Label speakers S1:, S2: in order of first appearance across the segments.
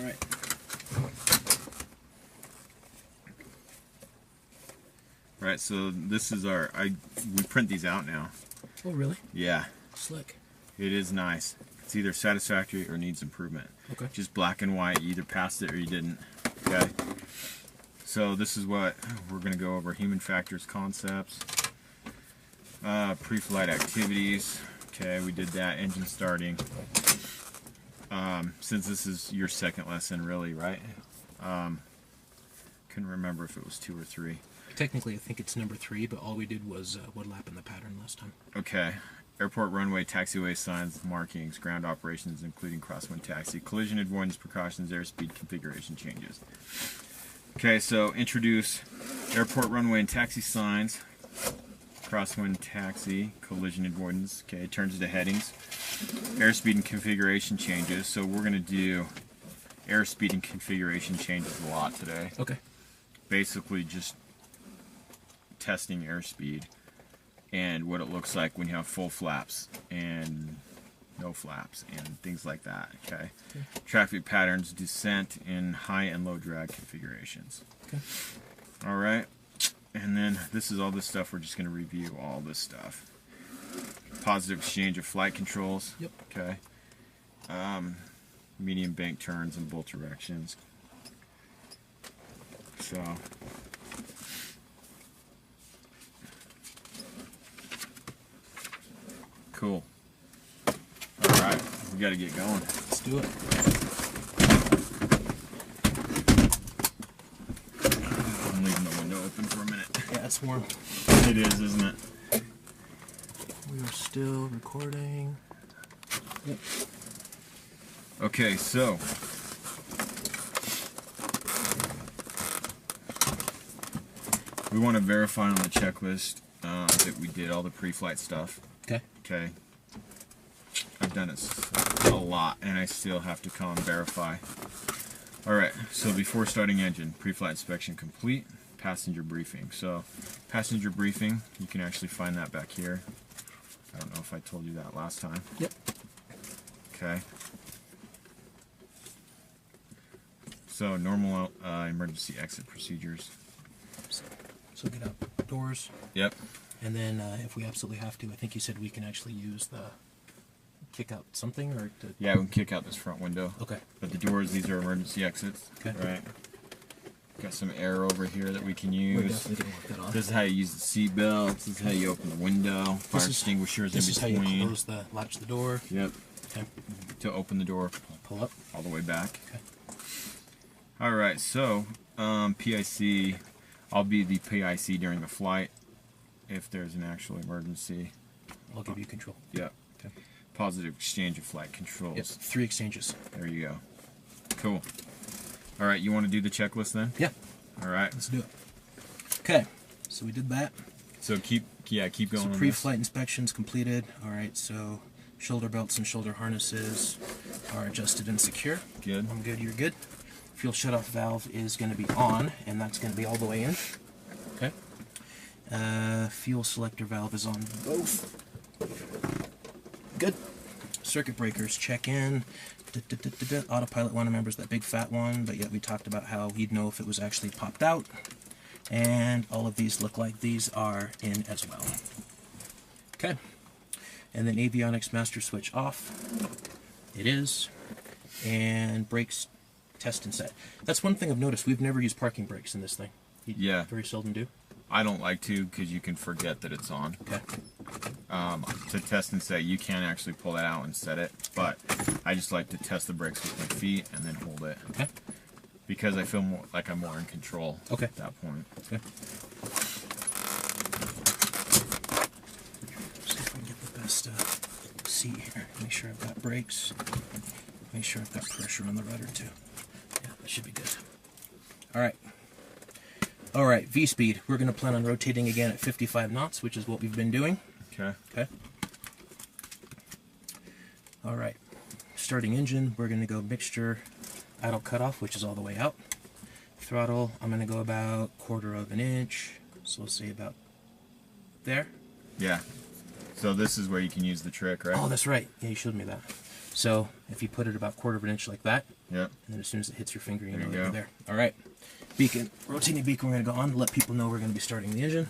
S1: Alright.
S2: Right, so this is our, we print these out now.
S1: Oh, really?
S2: Yeah.
S1: Slick.
S2: It is nice. It's either satisfactory or needs improvement.
S1: Okay.
S2: Just black and white. You either passed it or you didn't. Okay. So this is what we're going to go over: human factors, concepts, pre-flight activities. Okay, we did that. Engine starting. Since this is your second lesson, really, right? Couldn't remember if it was 2 or 3.
S1: Technically, I think it's number 3, but all we did was wood lap in the pattern last time.
S2: Okay. Airport runway, taxiway signs, markings, ground operations, including crosswind taxi, collision avoidance precautions, airspeed configuration changes. Okay, so introduce airport runway and taxi signs, crosswind taxi, collision avoidance. Okay, it turns to headings. Airspeed and configuration changes. So we're going to do airspeed and configuration changes a lot today.
S1: Okay.
S2: Basically just testing airspeed and what it looks like when you have full flaps and no flaps and things like that. Okay. Traffic patterns, descent in high and low drag configurations.
S1: Okay.
S2: All right. And then this is all this stuff. We're just going to review all this stuff. Positive exchange of flight controls.
S1: Yep.
S2: Okay. Medium bank turns in both directions. So cool. Alright, we gotta get going.
S1: Let's do it.
S2: I'm leaving the window open for a minute.
S1: Yeah, it's warm.
S2: It is, isn't it?
S1: We are still recording. Yep.
S2: Okay, so we want to verify on the checklist that we did all the pre-flight stuff.
S1: Okay.
S2: Okay. I've done it a lot, and I still have to come and verify. Alright, so before starting engine, pre-flight inspection complete, passenger briefing. So, passenger briefing, you can actually find that back here. I don't know if I told you that last time.
S1: Yep.
S2: Okay. So, normal emergency exit procedures.
S1: So get out doors.
S2: Yep.
S1: And then if we absolutely have to, I think you said we can actually use the kick out something or to...
S2: Yeah, we can kick out this front window.
S1: Okay.
S2: But the doors, these are emergency exits.
S1: Okay.
S2: Right. Got some air over here that we can
S1: We're
S2: use.
S1: definitely going to work that off.
S2: This is how you use the seat belts. This is how you open the window. Fire extinguishers in
S1: This is how you
S2: between.
S1: close the latch the door.
S2: Yep.
S1: Okay.
S2: To open the door
S1: Pull up.
S2: all the way back.
S1: Okay.
S2: All right. So PIC. I'll be the PIC during the flight if there's an actual emergency.
S1: I'll give you control.
S2: Yep.
S1: Okay.
S2: Positive exchange of flight controls.
S1: Yep. 3 exchanges.
S2: There you go. Cool. All right. You want to do the checklist then?
S1: Yeah.
S2: All right.
S1: Let's do it. Okay. So we did that.
S2: So keep going.
S1: So
S2: on
S1: pre-flight inspections completed. All right. So shoulder belts and shoulder harnesses are adjusted and secure.
S2: this. Good.
S1: I'm good. You're good. Fuel shutoff valve is going to be on, and that's going to be all the way in. Okay. Fuel selector valve is on both. Good. Circuit breakers check in. Autopilot one remembers that big fat one, but yet we talked about how he'd know if it was actually popped out. And all of these look like these are in as well. Okay. And then avionics master switch off. It is. And brakes test and set. That's one thing I've noticed. We've never used parking brakes in this thing. You
S2: Yeah.
S1: very seldom do.
S2: I don't like to because you can forget that it's on.
S1: Okay.
S2: To test and set, you can actually pull that out and set it, but I just like to test the brakes with my feet and then hold it.
S1: Okay.
S2: Because I feel more like I'm more in control
S1: Okay.
S2: at that point.
S1: Okay. See if we can get the best seat here. Make sure I've got brakes. Make sure I've got pressure on the rudder too. Yeah, that should be good. All right. All right, V-speed. We're going to plan on rotating again at 55 knots, which is what we've been doing.
S2: Okay.
S1: Okay. All right. Starting engine, we're going to go mixture idle cutoff, which is all the way out. Throttle, I'm going to go about 1/4 of an inch. So we'll say about there.
S2: Yeah. So this is where you can use the trick, right?
S1: Oh, that's right. Yeah, you showed me that. So if you put it about 1/4 of an inch like that,
S2: Yep.
S1: And then as soon as it hits your finger, you know
S2: you
S1: you're
S2: go.
S1: there. All right. Beacon, rotating beacon, we're going to go on. Let people know we're going to be starting the engine.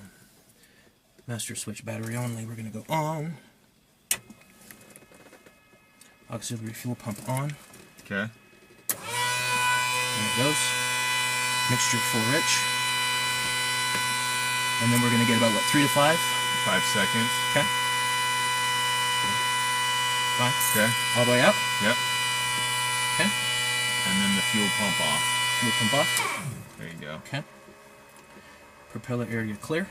S1: Master switch battery only, we're going to go on. Auxiliary fuel pump on.
S2: Okay.
S1: There it goes. Mixture full rich. And then we're going to get about, what, 3 to 5?
S2: 5 seconds.
S1: Okay. Fine.
S2: Okay.
S1: All the way up.
S2: Yep.
S1: Okay.
S2: And then the fuel pump off.
S1: Fuel pump off.
S2: There you go.
S1: Okay. Propeller area clear.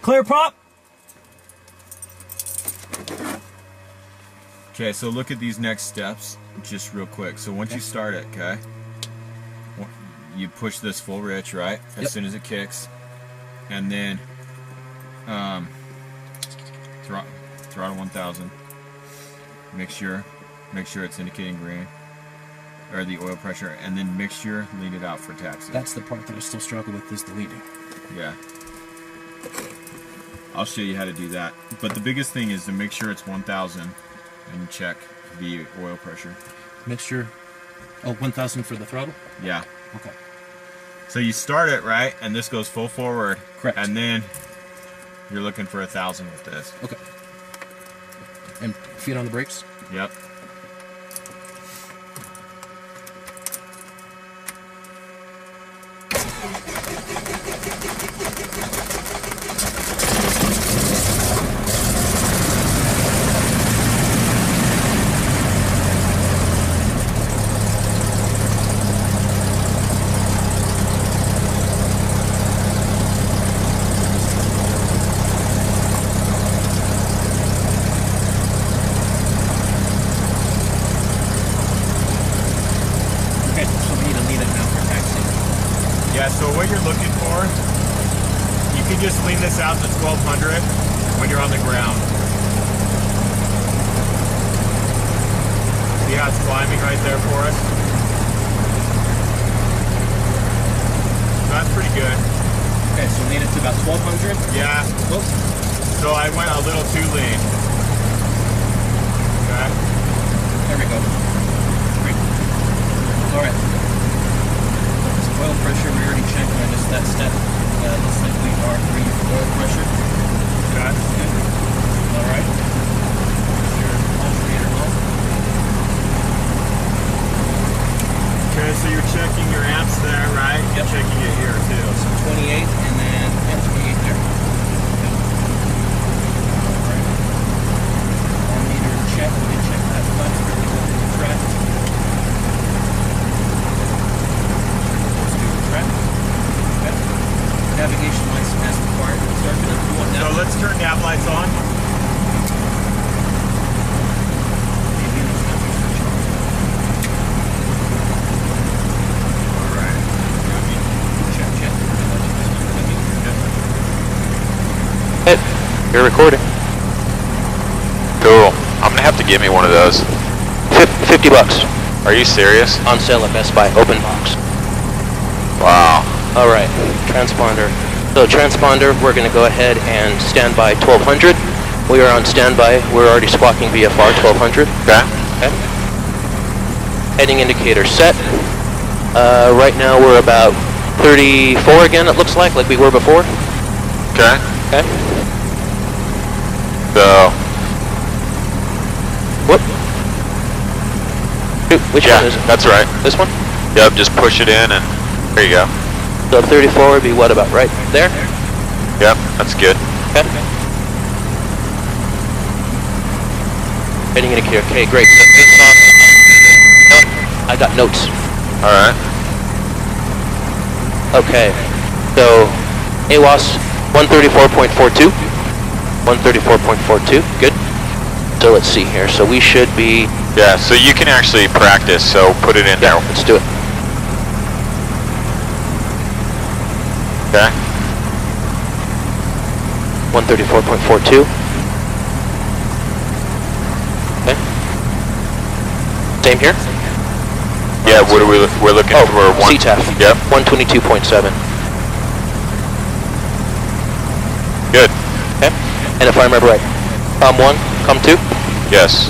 S1: Clear prop.
S2: Okay, so look at these next steps just real quick. So once you start it, okay, you push this full rich, right? As soon as it kicks, and then throttle 1000. Mixture, make sure it's indicating green, or the oil pressure, and then mixture, lead it out for taxi.
S1: That's the part that I still struggle with, is the leading.
S2: Yeah. I'll show you how to do that. But the biggest thing is to make sure it's 1000 and check the oil pressure.
S1: Mixture, 1000 for the throttle?
S2: Yeah.
S1: Okay.
S2: So you start it, right, and this goes full forward.
S1: Correct.
S2: And then you're looking for 1000 with this.
S1: Okay. And feet on the brakes?
S2: Yep. Yeah, so what you're looking for, you can just lean this out to 1200 when you're on the ground. See how it's climbing right there for us? That's pretty good.
S1: Okay, so lean it to about 1200.
S2: Yeah.
S1: Oops.
S2: So I went a little too lean. Okay.
S1: There we go. Great. All right. Oil pressure, we already checked. I missed that step. Looks like we are free for oil pressure.
S2: Okay.
S1: Good. All right. Your alternator on.
S2: Okay, so you're checking your amps there, right? You're checking it here too.
S1: So 28 and then 28 there. Okay. All right. Meter check. We can check that flex. We're going to go to the track. Navigation lights as required. Start it up to one now.
S2: So let's turn nav lights on.
S1: Maybe there's nothing switch on.
S2: Alright.
S1: Check.
S3: Hey, you're recording. Cool. I'm gonna have to give me one of those. $50. Are you serious?
S4: On sale at Best Buy, open box.
S3: Wow.
S4: All right, transponder. So transponder, we're going to go ahead and stand by 1200. We are on standby. We're already squawking VFR 1200.
S3: Okay.
S4: Okay. Heading indicator set. Right now we're about 34 again, it looks like we were before.
S3: Okay.
S4: Okay.
S3: So.
S4: Whoop. Which one is it?
S3: That's right.
S4: This one?
S3: Yep, just push it in and there you go.
S4: So 34 would be what, about right there?
S3: Yep, that's good.
S4: Okay. Heading indicator. Okay, great. So I got notes.
S3: Alright.
S4: Okay. So AWAS 134.42. 134.42. Good. So let's see here. So we should be.
S3: Yeah, so you can actually practice, so put it in there.
S4: Let's do it.
S3: Okay.
S4: 134.42. Okay. Same here?
S3: Yeah, what are we're looking for one.
S4: CTAF.
S3: Yep.
S4: 122.7.
S3: Good.
S4: Okay. And if I remember right, COM 1, COM 2?
S3: Yes.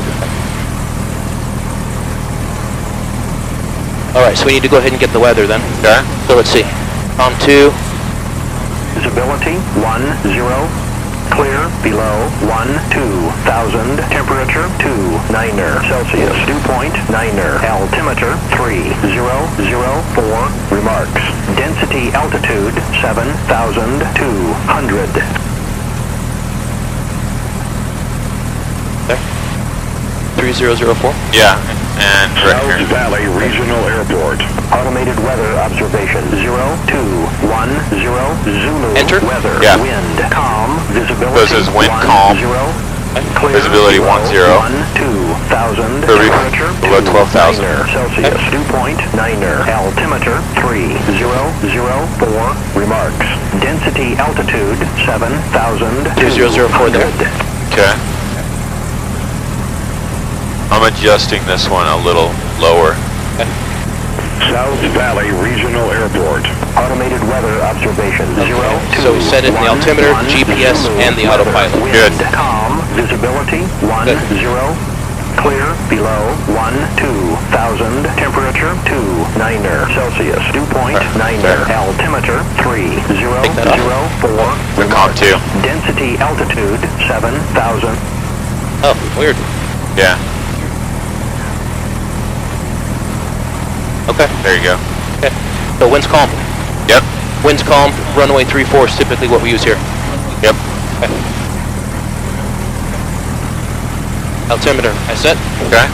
S4: Alright, so we need to go ahead and get the weather then.
S3: Okay.
S4: So let's see. COM 2.
S5: Visibility 10. Clear below 12,000. Temperature 29 Celsius. Dew point 9. Altimeter 3004. Remarks. Density altitude 7,200.
S4: There. 3004.
S3: Yeah, and right
S5: South
S3: here.
S5: Valley Regional Airport. Automated weather observation 0210 Zulu.
S4: Enter.
S5: Weather.
S3: Yeah.
S5: Wind. Calm. Visibility.
S3: This is wind calm.
S5: 10. Clear.
S3: Visibility
S5: below
S3: 10.
S5: 12,000.
S3: Very
S5: Temperature
S3: below 12,000.
S5: 9 Celsius. Dew point 9. Altimeter 3004. Remarks. Density altitude 7,200.
S4: 3004 there.
S3: Okay. I'm adjusting this one a little lower.
S5: South Valley Regional Airport. Automated weather observation 02.
S4: So we set it in the altimeter, GPS, and the autopilot.
S3: Good.
S5: Calm. Visibility 10. Clear below 12,000. Temperature 29 Celsius. Dew point 9. Altimeter 3004.
S3: The COM 2.
S5: Density altitude 7,000.
S4: Oh, weird.
S3: Yeah.
S4: Okay.
S3: There you go.
S4: Okay. So wind's calm.
S3: Yep.
S4: Wind's calm. Runway 34 is typically what we use here.
S3: Yep.
S4: Okay. Altimeter, I set.
S3: Okay.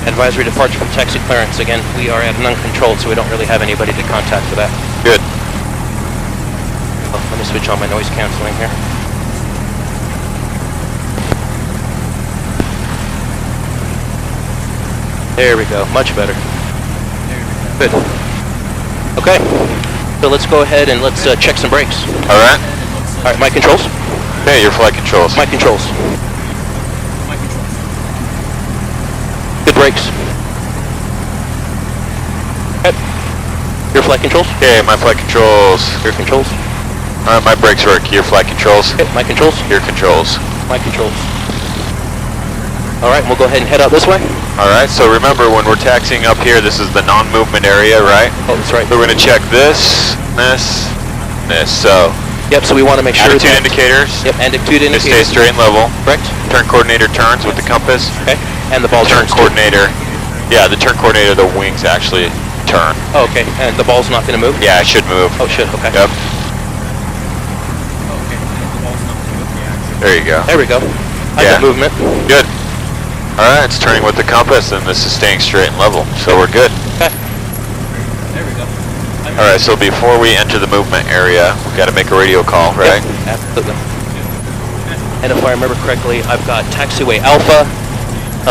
S4: Advisory departure from taxi clearance. Again, we are at an uncontrolled, so we don't really have anybody to contact for that.
S3: Good.
S4: Oh, let me switch on my noise canceling here. There we go. Much better. Good. Okay. So let's go ahead and let's check some brakes.
S3: All right.
S4: All right, mic controls.
S3: Okay, your flight controls.
S4: Mic controls. Good brakes. Okay. Your flight controls.
S3: Okay, my flight controls.
S4: Your controls.
S3: All right, my brakes work. Your flight controls.
S4: Okay, mic controls.
S3: Your controls.
S4: Mic controls. All right, we'll go ahead and head out this way.
S3: All right, so remember when we're taxiing up here, this is the non-movement area, right?
S4: Oh, that's right.
S3: So we're going to check this. So,
S4: Yep, so we want to make sure
S3: attitude
S4: that...
S3: indicators.
S4: Yep, attitude
S3: Just stay
S4: indicators.
S3: straight and level.
S4: Correct.
S3: Turn coordinator turns with the compass.
S4: Okay, and the ball
S3: Turn
S4: turns.
S3: coordinator. Yeah, the turn coordinator, the wings actually turn.
S4: Oh, okay, and the ball's not going to move?
S3: Yeah, it should move.
S4: Oh, shit, okay.
S3: Yep. There you go.
S4: There we go. I
S3: Yeah.
S4: got movement.
S3: Good. All right, it's turning with the compass, and this is staying straight and level, so we're good.
S4: Okay.
S3: All right, so before we enter the movement area, we've got to make a radio call, right?
S4: Yep, absolutely. And if I remember correctly, I've got taxiway Alpha.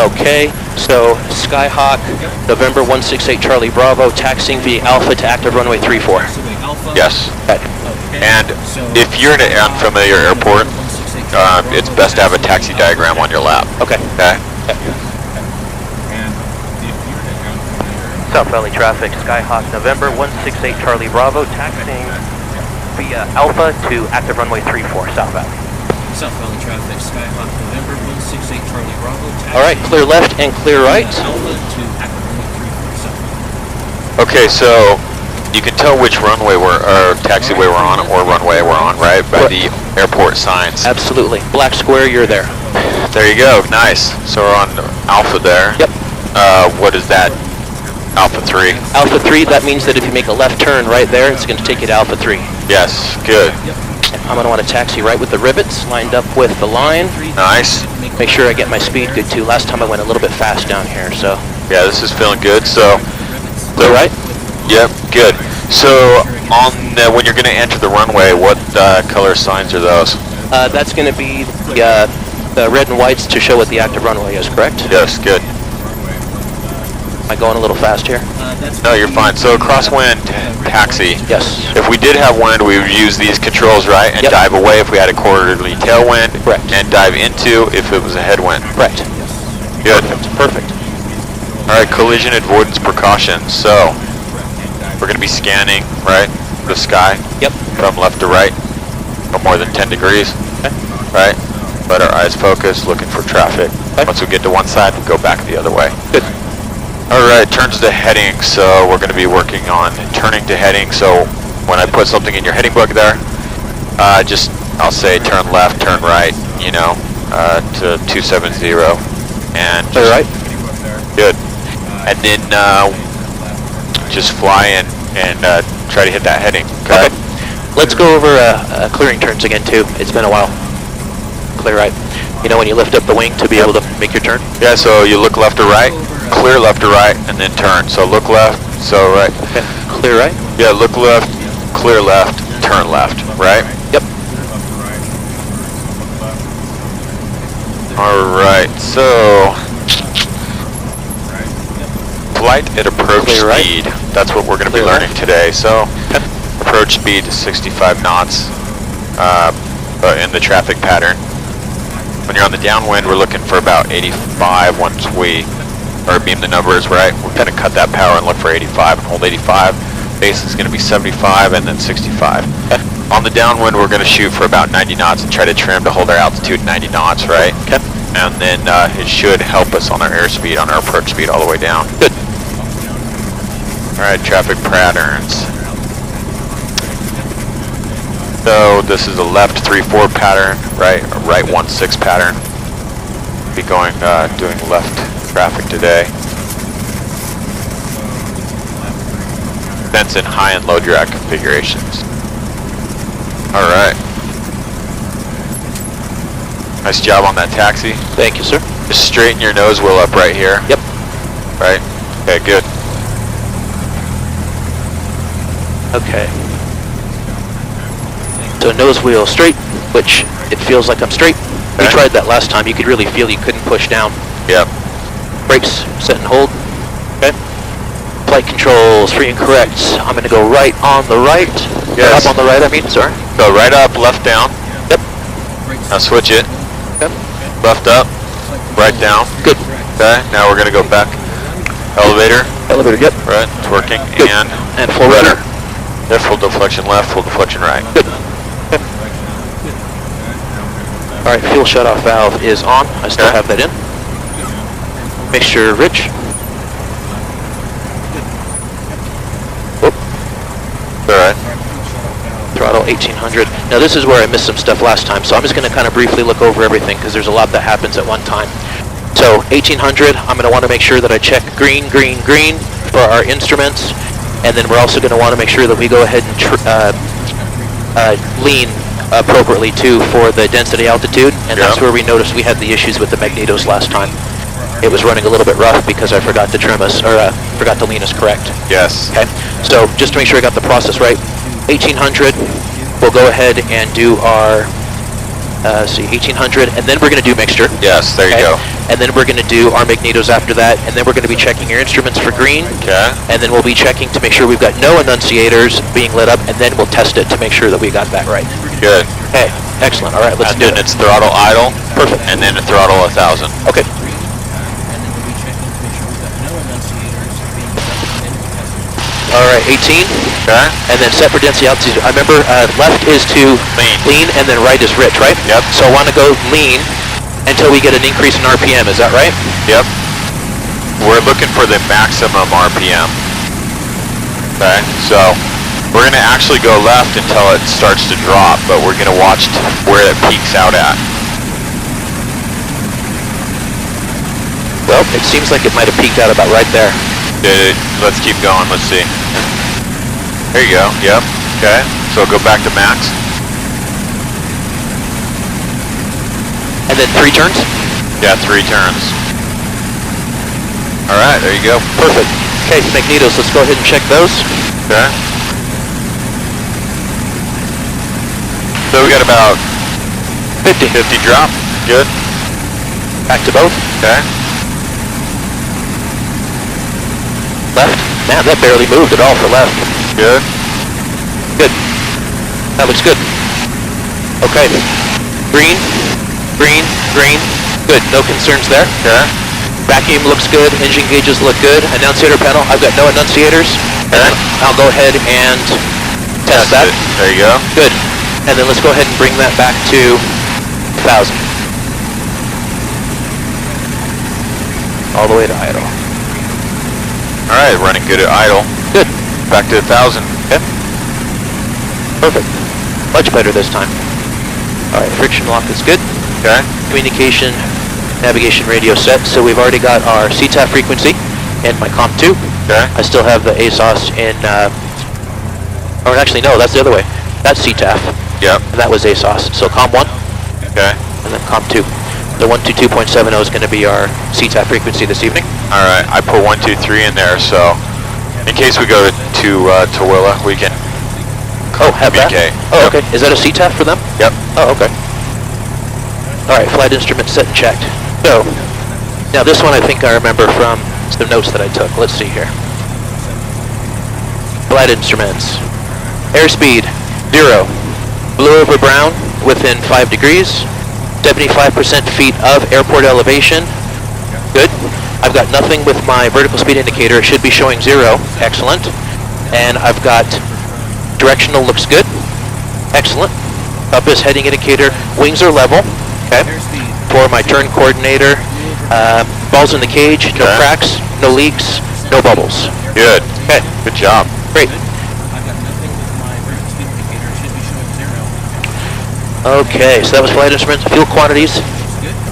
S4: Okay, so Skyhawk, November 168 Charlie Bravo, taxiing via Alpha to active runway 34.
S3: Yes.
S4: Okay.
S3: And if you're in an unfamiliar airport, it's best to have a taxi diagram on your lap.
S4: Okay.
S3: Okay?
S4: South Valley traffic, Skyhawk, November 168 Charlie Bravo, taxiing via Alpha to active runway 34, South Valley.
S1: South Valley traffic, Skyhawk, November 168 Charlie Bravo.
S4: All right, clear left and clear right.
S1: Alpha to active runway 34 South Valley.
S3: Okay, so you can tell which runway or taxiway we're on or runway we're on, right? By the airport signs.
S4: Absolutely. Black square, you're there.
S3: There you go. Nice. So we're on Alpha there.
S4: Yep.
S3: What is that? Alpha 3.
S4: Alpha 3, that means that if you make a left turn right there, it's going to take you to Alpha 3.
S3: Yes. Good.
S4: I'm going to want to taxi right with the rivets lined up with the line.
S3: Nice.
S4: Make sure I get my speed good too. Last time I went a little bit fast down here, so.
S3: Yeah, this is feeling good. So.
S4: Clear right?
S3: Yep. Good. So on when you're going to enter the runway, what color signs are those?
S4: That's going to be the red and whites to show what the active runway is, correct?
S3: Yes. Good.
S4: Am I going a little fast here?
S3: No, you're fine. So crosswind taxi.
S4: Yes.
S3: If we did have wind, we would use these controls, right? And
S4: Yep.
S3: dive away if we had a quarterly tailwind.
S4: Correct.
S3: And dive into if it was a headwind.
S4: Correct.
S3: Good.
S4: Perfect.
S3: All right, collision avoidance precautions. So we're going to be scanning, right, the sky.
S4: Yep.
S3: From left to right, no more than 10 degrees,
S4: Okay.
S3: right? Let our eyes focus, looking for traffic.
S4: Okay.
S3: Once we get to one side, go back the other way.
S4: Good.
S3: All right, turns to heading, so we're going to be working on turning to heading. So when I put something in your heading book there, just, I'll say turn left, turn right, you know, to 270. And
S4: All right.
S3: good. And then just fly in and try to hit that heading. Okay.
S4: Let's go over clearing turns again too. It's been a while. Clear right. You know when you lift up the wing to be able to make your turn?
S3: Yeah, so you look left or right, clear left or right, and then turn. So look left, so right.
S4: Okay. Clear right?
S3: Yeah, look left, clear left, turn left, right?
S4: Yep.
S3: Alright, so flight at approach
S4: Clear right.
S3: speed. That's what we're going to be
S4: Clear
S3: learning today. So approach speed is 65 knots in the traffic pattern. When you're on the downwind, we're looking for about 85 once we beam the numbers, right? We're going to cut that power and look for 85 and hold 85. Base is going to be 75 and then 65. On the downwind, we're going to shoot for about 90 knots and try to trim to hold our altitude 90 knots, right?
S4: Okay.
S3: And then it should help us on our airspeed, on our approach speed all the way down.
S4: Good.
S3: Alright, traffic patterns. So this is a left 3-4 pattern, right? A right 1-6 pattern. Be going, doing left traffic today. That's in high and low drag configurations. Alright. Nice job on that taxi.
S4: Thank you, sir.
S3: Just straighten your nose wheel up right here.
S4: Yep.
S3: Right? Okay, good.
S4: Okay. So nose wheel straight, which it feels like I'm straight. We
S3: Okay.
S4: tried that last time. You could really feel you couldn't push down.
S3: Yep.
S4: Brakes, set and hold. Okay. Flight controls, free and correct. I'm going to go right on the right.
S3: Yes.
S4: Up on the right, I mean, sorry.
S3: Go right up, left down.
S4: Yep.
S3: Now switch it.
S4: Okay.
S3: Left up, right down.
S4: Good.
S3: Okay, now we're gonna go back. Elevator,
S4: Elevator, yep.
S3: right, it's working.
S4: Good.
S3: And
S4: full
S3: rudder.
S4: rudder.
S3: Yeah, full deflection left, full deflection right.
S4: Good. Okay. All right, fuel shutoff valve is on. I still
S3: Okay.
S4: have that in. Mixture rich. Whoop.
S3: Alright.
S4: Throttle 1800. Now this is where I missed some stuff last time, so I'm just going to kind of briefly look over everything because there's a lot that happens at one time. So 1800, I'm going to want to make sure that I check green, green, green for our instruments, and then we're also going to want to make sure that we go ahead and lean appropriately too for the density altitude, and that's
S3: Yeah.
S4: where we noticed we had the issues with the magnetos last time. It was running a little bit rough because I forgot to trim us, or forgot to lean us correct.
S3: Yes.
S4: Okay, so just to make sure I got the process right, 1800, we'll go ahead and do our, 1800, and then we're going to do mixture.
S3: Yes, there you
S4: Okay?
S3: go.
S4: And then we're going to do our magnetos after that, and then we're going to be checking your instruments for green,
S3: Okay.
S4: and then we'll be checking to make sure we've got no annunciators being lit up, and then we'll test it to make sure that we got that right.
S3: Good.
S4: Okay, excellent. All right, let's
S3: And
S4: do
S3: then
S4: it.
S3: it's throttle idle.
S4: Perfect.
S3: And then a throttle 1000.
S4: Okay. All right, 18,
S3: Okay.
S4: and then set for density altitude. I remember left is to
S3: Lean.
S4: and then right is rich, right?
S3: Yep.
S4: So I want to go lean until we get an increase in RPM. Is that right?
S3: Yep. We're looking for the maximum RPM. Okay, so we're going to actually go left until it starts to drop, but we're going to watch where it peaks out at.
S4: Well, it seems like it might have peaked out about right there.
S3: Let's keep going, let's see. There you go, yep. Okay, so go back to max.
S4: And then 3 turns?
S3: Yeah, 3 turns. Alright, there you go.
S4: Perfect. Okay, magnetos, let's go ahead and check those.
S3: Okay. So we got about 50 drop. Good.
S4: Back to both.
S3: Okay.
S4: Left. Man, that barely moved at all for left.
S3: Good.
S4: Good. That looks good. Okay. Green, green, green. Good. No concerns there.
S3: Okay.
S4: Vacuum looks good. Engine gauges look good. Annunciator panel. I've got no annunciators.
S3: Okay.
S4: I'll go ahead and test that.
S3: It. There you go.
S4: Good. And then let's go ahead and bring that back to 1000. All the way to idle.
S3: Alright, running good at idle.
S4: Good.
S3: Back to 1,000.
S4: Okay. Perfect. Much better this time. Alright, friction lock is good.
S3: Okay.
S4: Communication, navigation radio set. So we've already got our CTAF frequency and my COM2.
S3: Okay.
S4: I still have the ASOS in, or actually no, that's the other way. That's CTAF.
S3: Yep.
S4: And that was ASOS. So COM1
S3: Okay.
S4: and then COM2. The 122.70 is going to be our CTAF frequency this evening.
S3: Alright, I put 1, 2, 3 in there, so in case we go to Tooele, we can
S4: Have that?
S3: communicate.
S4: Oh,
S3: Yep.
S4: okay. Is that a CTAF for them?
S3: Yep.
S4: Oh, okay. Alright, flight instrument set and checked. So, now this one I think I remember from some notes that I took. Let's see here. Flight instruments. Airspeed, 0. Blue over brown, within 5 degrees. 75% feet of airport elevation. Good. I've got nothing with my vertical speed indicator. It should be showing 0. Excellent. And I've got directional looks good. Excellent. Compass heading indicator. Wings are level. Okay. For my turn coordinator. Balls in the cage. No
S3: Okay.
S4: cracks. No leaks. No bubbles.
S3: Good.
S4: Okay.
S3: Good job.
S4: Great.
S1: I've got nothing with my vertical speed indicator. It should be showing 0.
S4: Okay, so that was flight instruments. Fuel quantities.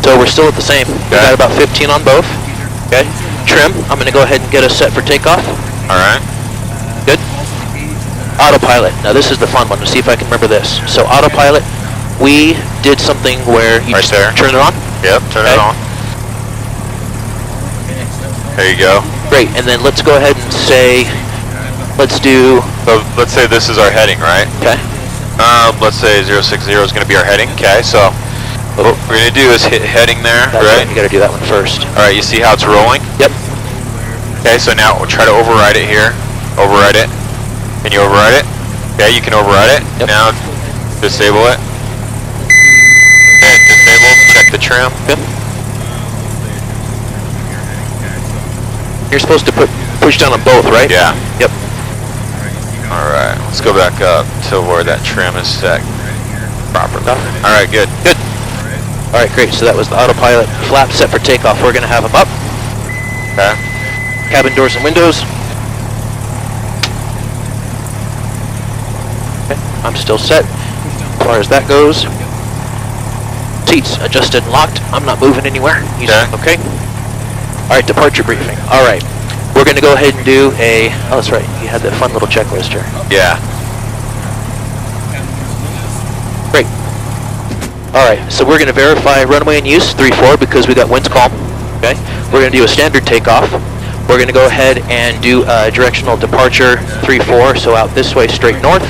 S4: So we're still at the same. We got about 15 on both. Okay. Trim. I'm going to go ahead and get us set for takeoff.
S3: Alright.
S4: Good. Autopilot. Now this is the fun one. Let's see if I can remember this. So autopilot, we did something where you
S3: Right
S4: just
S3: there.
S4: turn it on.
S3: Yep, turn
S4: Okay.
S3: it on. There you go.
S4: Great. And then let's go ahead and say, let's do,
S3: So let's say this is our heading, right?
S4: okay.
S3: Let's say 060 is going to be our heading. Okay, so what we're going to do is hit heading there,
S4: That's
S3: right?
S4: right. You got to do that one first.
S3: Alright, you see how it's rolling?
S4: Yep.
S3: Okay, so now we'll try to override it here. Override it. Can you override it? Okay, you can override it.
S4: Yep.
S3: Now disable it. Okay, disabled. Check the trim.
S4: Yep. You're supposed to push down on both, right?
S3: Yeah.
S4: Yep.
S3: Alright, let's go back up to where that trim is set properly. Alright, good.
S4: Good. All right, great. So that was the autopilot. Flap set for takeoff. We're going to have them up.
S3: Okay.
S4: Cabin doors and windows. Okay, I'm still set as far as that goes. Seats adjusted and locked. I'm not moving anywhere. Okay. All right, departure briefing. All right, we're going to go ahead and do a, oh, that's right. You had that fun little checklist here.
S3: Yeah.
S4: Great. All right, so we're going to verify runway in use, 3-4, because we got winds calm. Okay. We're going to do a standard takeoff. We're going to go ahead and do a directional departure, 3-4, so out this way, straight north.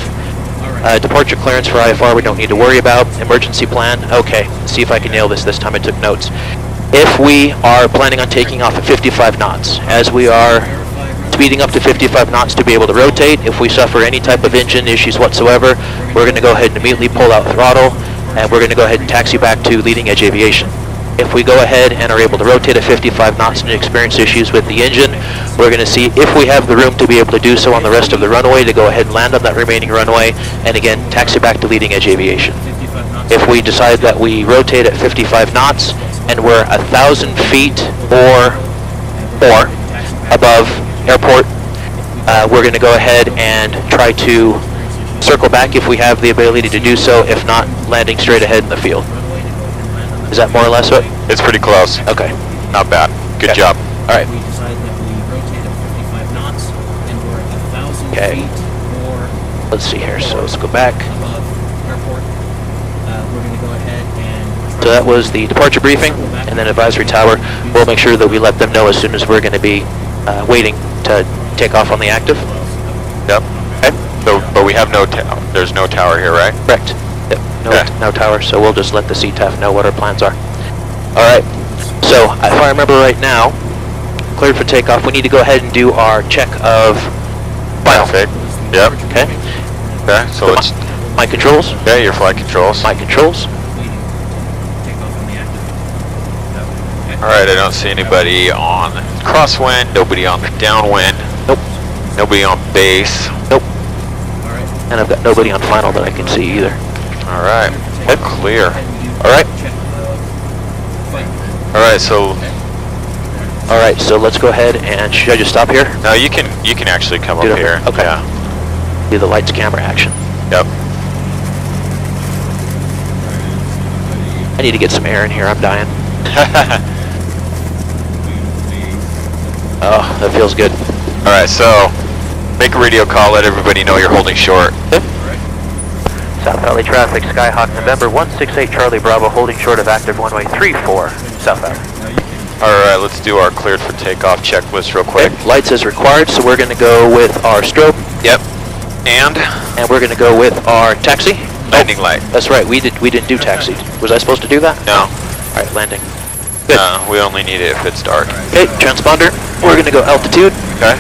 S4: Departure clearance for IFR we don't need to worry about. Emergency plan, okay. Let's see if I can nail this time. I took notes. If we are planning on taking off at 55 knots, as we are speeding up to 55 knots to be able to rotate, if we suffer any type of engine issues whatsoever, we're going to go ahead and immediately pull out throttle, and we're going to go ahead and taxi back to leading edge aviation. If we go ahead and are able to rotate at 55 knots and experience issues with the engine, we're going to see if we have the room to be able to do so on the rest of the runway to go ahead and land on that remaining runway, and again, taxi back to leading edge aviation. If we decide that we rotate at 55 knots and we're 1,000 feet or more above airport, we're going to go ahead and try to circle back if we have the ability to do so, if not, landing straight ahead in the field. Is that more or less what?
S3: It's pretty close.
S4: Okay.
S3: Not bad. Good
S4: Okay.
S3: job.
S4: All right.
S1: We decide that we rotate at 55 knots and we're 1,000
S4: Okay.
S1: feet or
S4: Let's see here. So let's go back.
S1: above airport. We're going to go ahead and...
S4: So that was the departure briefing, and then advisory tower. We'll make sure that we let them know as soon as we're going to be waiting to take off on the active.
S3: Yep. Okay. So, but we have no there's no tower here, right?
S4: Correct. Yep. No,
S3: Okay.
S4: no tower, so we'll just let the CTAF know what our plans are. All right. So if I remember right now, cleared for takeoff. We need to go ahead and do our check of final.
S3: Perfect. Yep.
S4: Okay.
S3: Okay. So let's.
S4: My controls.
S3: Okay, your flight controls.
S4: My controls.
S3: All right. I don't see anybody on crosswind. Nobody on the downwind.
S4: Nope.
S3: Nobody on base.
S4: Nope. And I've got nobody on final that I can see either.
S3: All right. Clear.
S4: All right.
S3: All right. So
S4: All right, so let's go ahead and should I just stop here?
S3: No, you can actually come up
S4: Do it
S3: here.
S4: Okay.
S3: Yeah.
S4: Do the lights camera action.
S3: Yep.
S4: I need to get some air in here. I'm dying. Oh, that feels good.
S3: All right, so make a radio call. Let everybody know you're holding short.
S4: Yep. South Valley traffic, Skyhawk November 168 Charlie Bravo, holding short of active runway 34, South Valley.
S3: All right, let's do our cleared for takeoff checklist real quick.
S4: Okay. Lights as required, so we're going to go with our strobe.
S3: Yep. And
S4: we're going to go with our taxi.
S3: landing light.
S4: That's right. We didn't do taxi. Was I supposed to do that?
S3: No.
S4: All right, landing. Good.
S3: We only need it if it's dark.
S4: Okay, transponder. We're going to go altitude.
S3: Okay.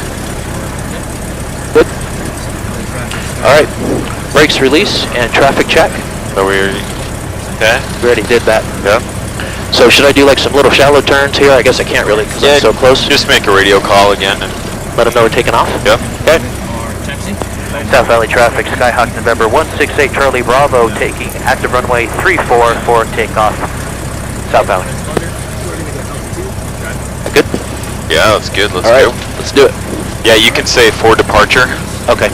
S4: Good. All right. Brakes release and traffic check.
S3: So we're okay.
S4: We already did that.
S3: Yep.
S4: So should I do like some little shallow turns here? I guess I can't really because I'm so close.
S3: Just make a radio call again and
S4: Let them know we're taking off.
S3: Yep.
S4: Okay.
S1: Taxi.
S4: South Valley traffic, Skyhawk November 168 Charlie Bravo, taking active runway 34 for takeoff. South Valley. Good?
S3: yeah, that's good. Let's
S4: All right,
S3: go.
S4: let's do it.
S3: Yeah, you can say for departure.
S4: Okay.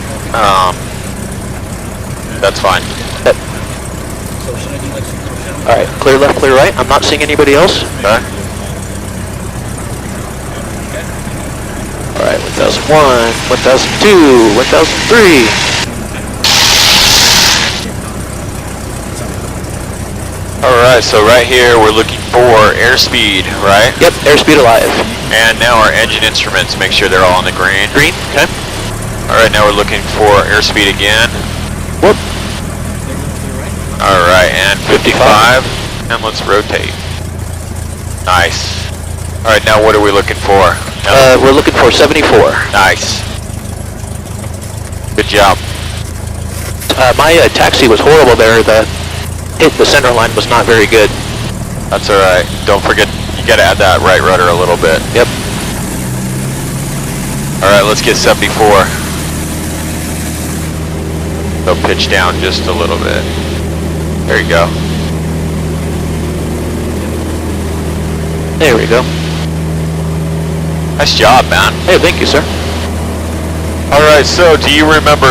S3: That's fine.
S4: All right, clear left, clear right. I'm not seeing anybody else.
S3: Okay.
S4: All right, 1001, 1002, 1003.
S3: All right, so right here we're looking for airspeed, right?
S4: Yep, airspeed alive.
S3: And now our engine instruments, make sure they're all on the green.
S4: Green, okay.
S3: All right, now we're looking for airspeed again.
S4: Whoop.
S3: All right, and 55, and let's rotate. Nice. All right, now what are we looking for?
S4: We're looking for 74.
S3: Nice. Good job.
S4: My taxi was horrible there. The center line was not very good.
S3: That's all right. Don't forget, you gotta add that right rudder a little bit.
S4: Yep.
S3: All right, let's get 74. So pitch down just a little bit. There you go.
S4: There we go.
S3: Nice job, man.
S4: Hey, thank you, sir.
S3: All right, so do you remember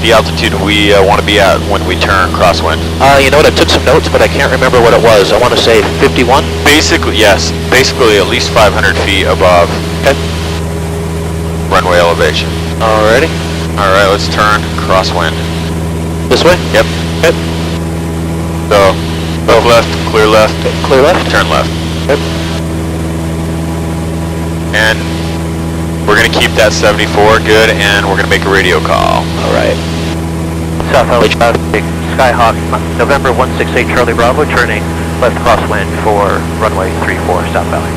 S3: the altitude we want to be at when we turn crosswind?
S4: You know what? I took some notes, but I can't remember what it was. I want to say 51.
S3: Basically, yes. Basically, at least 500 feet above runway elevation.
S4: Alrighty.
S3: All right, let's turn crosswind.
S4: This way?
S3: Yep.
S4: Yep.
S3: So, look left, clear left,
S4: Clear left?
S3: turn left.
S4: Yep.
S3: And we're going to keep that 74 good, and we're going to make a radio call.
S4: Alright. South Valley traffic, Skyhawk, November 168 Charlie Bravo, turning left crosswind for runway 34, South Valley.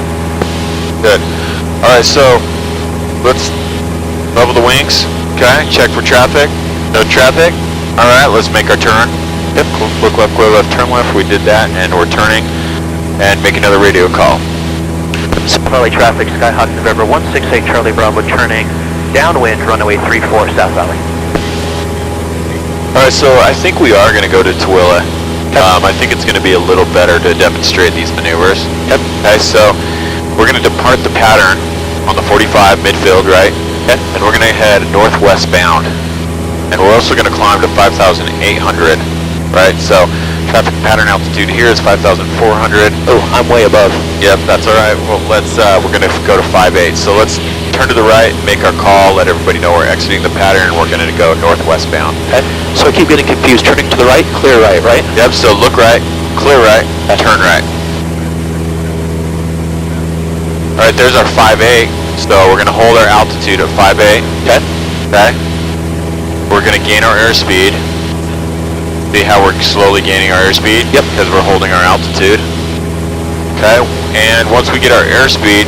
S3: Good. All right, so let's level the wings. Okay, check for traffic. No traffic. All right, let's make our turn. Yep, look left, clear left, turn left. We did that, and we're turning, and make another radio call.
S4: South Valley traffic, Skyhawk November 168 Charlie Bravo, turning downwind, runway 34, South Valley.
S3: All right, so I think we are going to go to Tooele. I think it's going to be a little better to demonstrate these maneuvers.
S4: Yep.
S3: Okay, so we're going to depart the pattern on the 45 midfield, right?
S4: Okay.
S3: And we're going to head northwest bound. And we're also going to climb to 5,800, right? So traffic pattern altitude here is 5,400.
S4: Oh, I'm way above.
S3: Yep, that's all right. Well, we're going to go to 5.8. So let's turn to the right, make our call, let everybody know we're exiting the pattern, and we're going to go northwest bound.
S4: Okay. So I keep getting confused. Turning to the right, clear right, right?
S3: Yep, so look right, clear right, turn right. All right, there's our 5.8. So we're going to hold our altitude at 5.8.
S4: Okay.
S3: Okay. We're going to gain our airspeed. See how we're slowly gaining our airspeed?
S4: Yep.
S3: Because we're holding our altitude. Okay. And once we get our airspeed,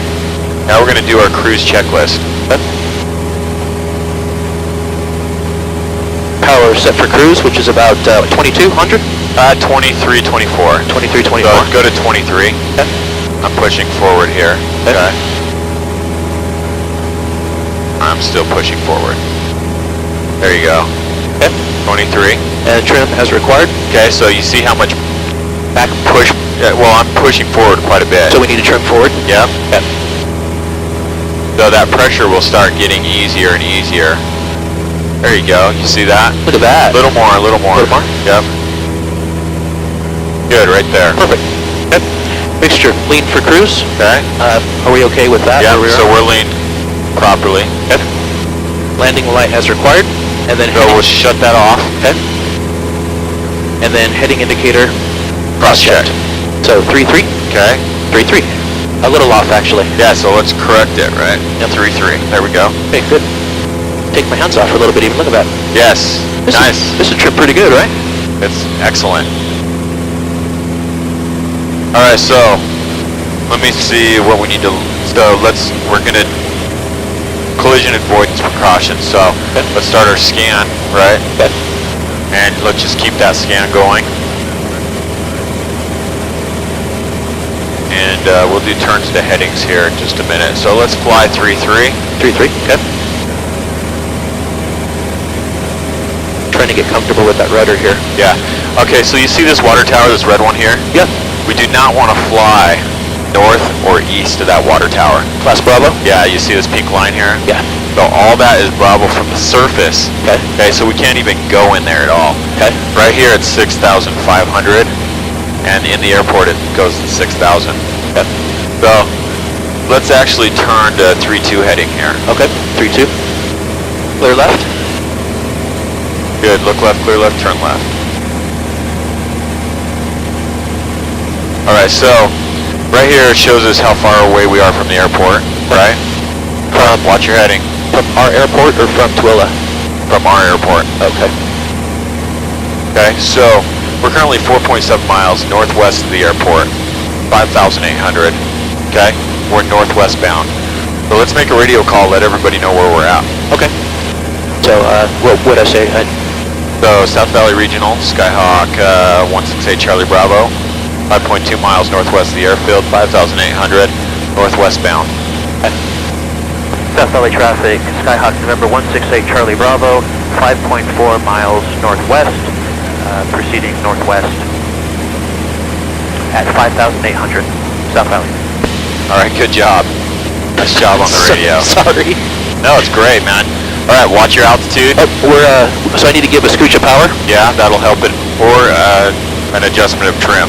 S3: now we're going to do our cruise checklist.
S4: Okay. Power set for cruise, which is about 2200?
S3: 23, 24.
S4: 23, 24.
S3: So go to 23.
S4: Okay.
S3: I'm pushing forward here. Okay. I'm still pushing forward. There you go.
S4: Okay.
S3: 23.
S4: And trim as required.
S3: Okay, so you see how much back push, well, I'm pushing forward quite a bit.
S4: So we need to trim forward.
S3: Yep.
S4: Okay.
S3: So that pressure will start getting easier and easier. There you go. You see that?
S4: Look at that.
S3: A little more, a little more.
S4: A little more?
S3: Yep. Good, right there.
S4: Perfect. Yep. Mixture, lean for cruise.
S3: Okay.
S4: Are we okay with that?
S3: Yeah, so we're leaned properly.
S4: Okay. Landing light as required. And then
S3: So we'll shut that off.
S4: Okay. And then heading indicator
S3: Cross-check.
S4: So 3-3.
S3: Okay.
S4: 3-3. A little off actually.
S3: Yeah, so let's correct it, right? Yep. 3-3. There we go.
S4: Okay, good. Take my hands off for a little bit even. Look at that.
S3: Yes. Nice.
S4: This will trip pretty good, right?
S3: It's excellent. Alright, so let me see what we need to, so we're gonna collision avoidance precautions. So let's start our scan, right?
S4: Okay.
S3: And let's just keep that scan going. And we'll do turns to headings here in just a minute. So let's fly 3-3.
S4: 3-3, okay. Trying to get comfortable with that rudder here.
S3: Yeah. Okay, so you see this water tower, this red one here?
S4: Yeah.
S3: We do not want to fly north or east of that water tower.
S4: Class Bravo?
S3: Yeah, you see this pink line here?
S4: Yeah.
S3: So all that is Bravo from the surface.
S4: Okay.
S3: Okay, so we can't even go in there at all.
S4: Okay.
S3: Right here it's 6,500, and in the airport it goes to 6,000.
S4: Okay.
S3: So let's actually turn to 3-2 heading here.
S4: Okay, 3-2. Clear left.
S3: Good, look left, clear left, turn left. Alright, so right here it shows us how far away we are from the airport, right? Watch your heading.
S4: From our airport or from Tooele?
S3: From our airport.
S4: Okay.
S3: Okay, so we're currently 4.7 miles northwest of the airport, 5,800. Okay, we're northwest bound. So let's make a radio call, let everybody know where we're at.
S4: Okay. So, what would I say?
S3: So South Valley Regional, Skyhawk 168 Charlie Bravo, 5.2 miles northwest of the airfield, 5,800, northwest bound.
S4: Okay. South Valley traffic, Skyhawk November 168 Charlie Bravo, 5.4 miles northwest, proceeding northwest at 5,800, South Valley.
S3: Alright, good job. Nice job on the radio.
S4: Sorry.
S3: No, it's great, man. Alright, watch your altitude.
S4: Oh, so I need to give a scooch of power?
S3: Yeah, that'll help it. Or an adjustment of trim.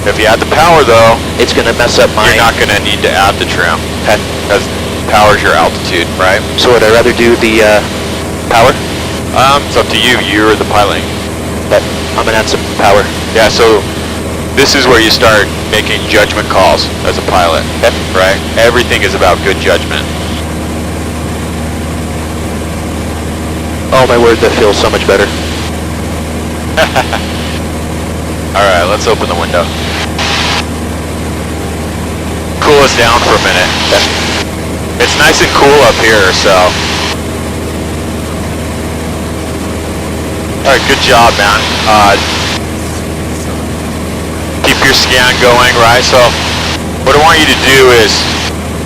S3: If you add the power though,
S4: It's going to mess up my...
S3: you're not going to need to add the trim.
S4: Okay.
S3: Because power's your altitude, right?
S4: So would I rather do the power?
S3: It's up to you. You're the pilot.
S4: But I'm going to add some power.
S3: Yeah, so this is where you start making judgment calls as a pilot, right? Everything is about good judgment.
S4: Oh my word, that feels so much better.
S3: Alright, let's open the window. Cool us down for a minute. It's nice and cool up here, so. Alright, good job, man. Keep your scan going, right? So, what I want you to do is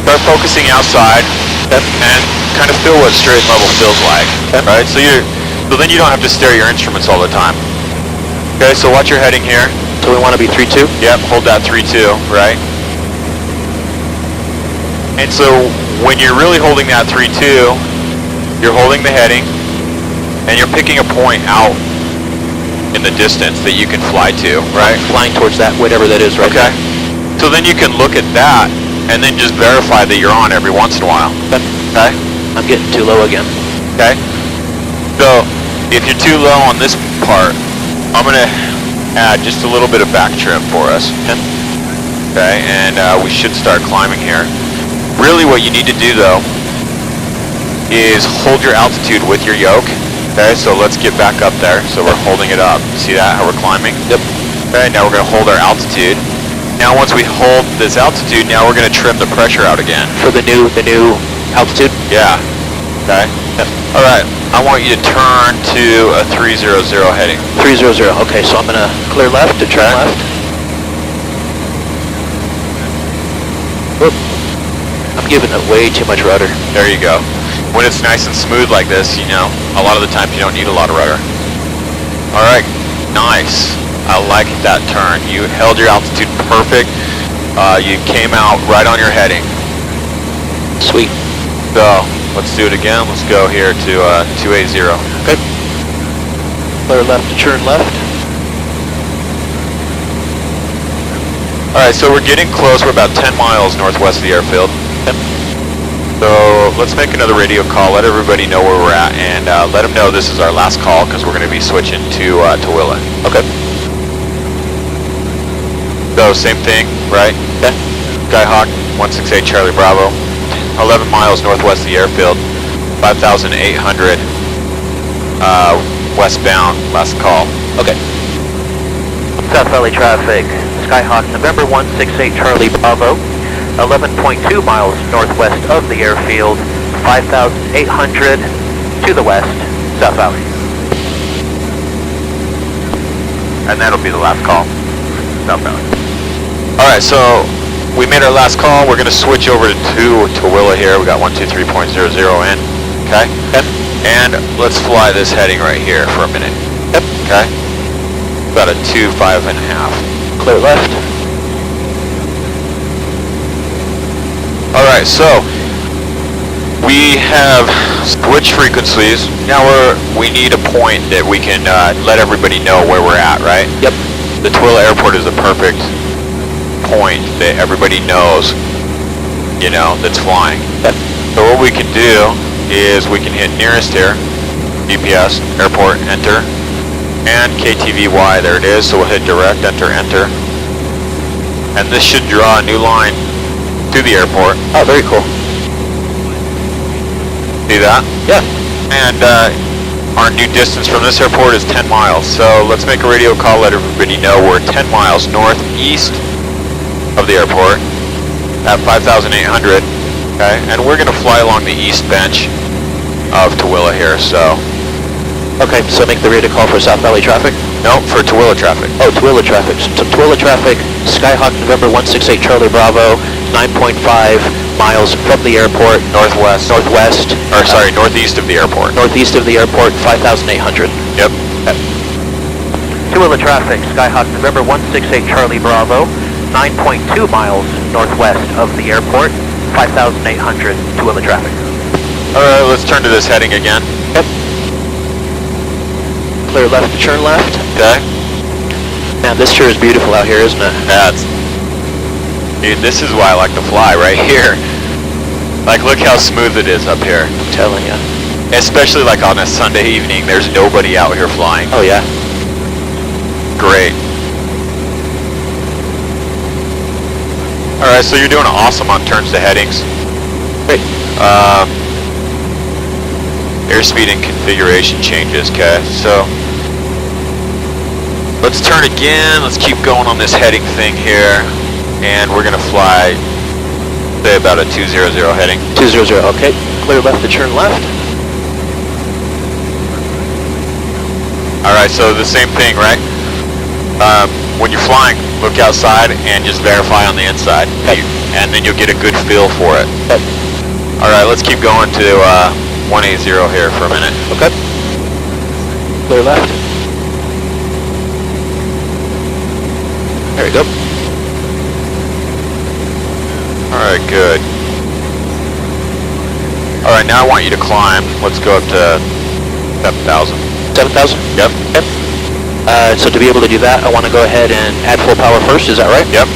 S3: start focusing outside and kind of feel what straight level feels like, right? So then you don't have to stare at your instruments all the time. Okay, so watch your heading here.
S4: So we want to be 3-2?
S3: Yep, hold that 3-2, right? And so when you're really holding that 3-2, you're holding the heading and you're picking a point out in the distance that you can fly to, right?
S4: Flying towards that, whatever that is, right?
S3: Okay. So then you can look at that and then just verify that you're on every once in a while. Okay?
S4: I'm getting too low again.
S3: Okay? So if you're too low on this part, I'm going to add just a little bit of back trim for us. Okay, and we should start climbing here. Really what you need to do though is hold your altitude with your yoke. Okay, so let's get back up there. So we're holding it up. See that, how we're climbing?
S4: Yep.
S3: Okay, now we're going to hold our altitude. Now once we hold this altitude, now we're going to trim the pressure out again.
S4: For the new altitude?
S3: Yeah. Okay.
S4: Yep.
S3: All right. I want you to turn to a 300 heading.
S4: 300. Okay, so I'm going to clear left to turn left. Oop. I'm giving it way too much rudder.
S3: There you go. When it's nice and smooth like this, you know, a lot of the times you don't need a lot of rudder. All right. Nice. I like that turn. You held your altitude perfect. You came out right on your heading.
S4: Sweet.
S3: So let's do it again. Let's go here to 280.
S4: Okay. Clear left to turn left.
S3: Alright, so we're getting close. We're about 10 miles northwest of the airfield.
S4: Okay.
S3: So let's make another radio call, let everybody know where we're at, and let them know this is our last call because we're going to be switching to Tooele.
S4: Okay.
S3: So same thing, right?
S4: Okay.
S3: Skyhawk 168 Charlie Bravo, 11 miles northwest of the airfield, 5,800 westbound, last call.
S4: Okay.
S5: South Valley traffic, Skyhawk November 168 Charlie Bravo, 11.2 miles northwest of the airfield, 5,800 to the west, South Valley.
S3: And that'll be the last call, South Valley. Alright, so we made our last call. We're going to switch over to Tooele here. We got 123.00 in. Okay?
S4: Yep.
S3: And let's fly this heading right here for a minute.
S4: Yep.
S3: Okay? About a 2.5.
S4: Clear left.
S3: Alright, so we have switched frequencies. Now we need a point that we can let everybody know where we're at, right?
S4: Yep.
S3: The Tooele Airport is a perfect point that everybody knows, you know, that's flying.
S4: Yep.
S3: So what we can do is we can hit nearest here, GPS, airport, enter, and KTVY, there it is. So we'll hit direct, enter, enter. And this should draw a new line to the airport.
S4: Oh, very cool.
S3: See that?
S4: Yeah.
S3: And our new distance from this airport is 10 miles. So let's make a radio call, let everybody know we're 10 miles northeast of the airport at 5,800. Okay, and we're going to fly along the east bench of Tooele here, so.
S4: Okay, so make the radio call for South Valley traffic?
S3: No, for Tooele traffic.
S4: Oh, Tooele traffic. So Tooele traffic, Skyhawk November 168 Charlie Bravo, 9.5 miles from the airport.
S3: Northwest.
S4: Northwest.
S3: Or sorry, northeast of the airport.
S4: Northeast of the airport, 5,800.
S3: Yep.
S5: Tooele traffic, Skyhawk November 168 Charlie Bravo, 9.2 miles northwest of the airport, 5,800 Tooele traffic.
S3: Alright, let's turn to this heading again.
S4: Yep. Clear left to turn left.
S3: Okay.
S4: Man, this sure is beautiful out here, isn't it?
S3: Dude, this is why I like to fly right here. Like, look how smooth it is up here.
S4: I'm telling you.
S3: Especially like on a Sunday evening, there's nobody out here flying.
S4: Oh yeah.
S3: Great. Alright, so you're doing awesome on turns to headings.
S4: Great.
S3: Airspeed and configuration changes, okay? So, let's turn again. Let's keep going on this heading thing here. And we're gonna fly, say about a 200 heading.
S4: 200, okay. Clear left to turn left.
S3: Alright, so the same thing, right? When you're flying, look outside and just verify on the inside.
S4: Okay.
S3: And then you'll get a good feel for it.
S4: Okay.
S3: Alright, let's keep going to 180 here for a minute.
S4: Okay. Clear left. There we go.
S3: Alright, good. Alright, now I want you to climb. Let's go up to 7,000.
S4: 7,000?
S3: Yep.
S4: Yep. So to be able to do that, I want to go ahead and add full power first, is that right?
S3: Yep.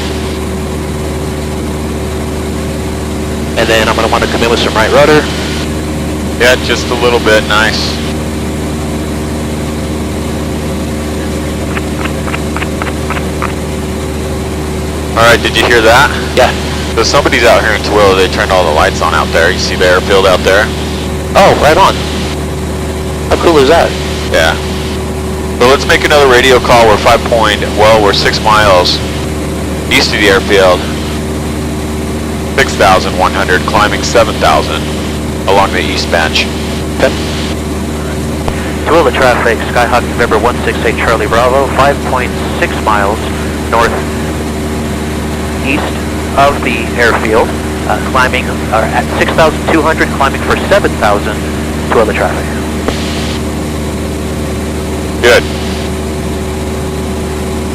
S4: And then I'm going to want to come in with some right rudder.
S3: Yeah, just a little bit. Nice. Alright, did you hear that?
S4: Yeah.
S3: So somebody's out here in Tooele, they turned all the lights on out there. You see the airfield out there?
S4: Oh, right on. How cool is that?
S3: Yeah. So let's make another radio call. We're 6 miles east of the airfield. 6,100, climbing 7,000 along the east bench.
S4: Okay.
S5: Tooele traffic, Skyhawk November 168 Charlie Bravo, 5.6 miles northeast of the airfield, climbing at 6,200, climbing for 7,000 Tooele traffic.
S3: Good.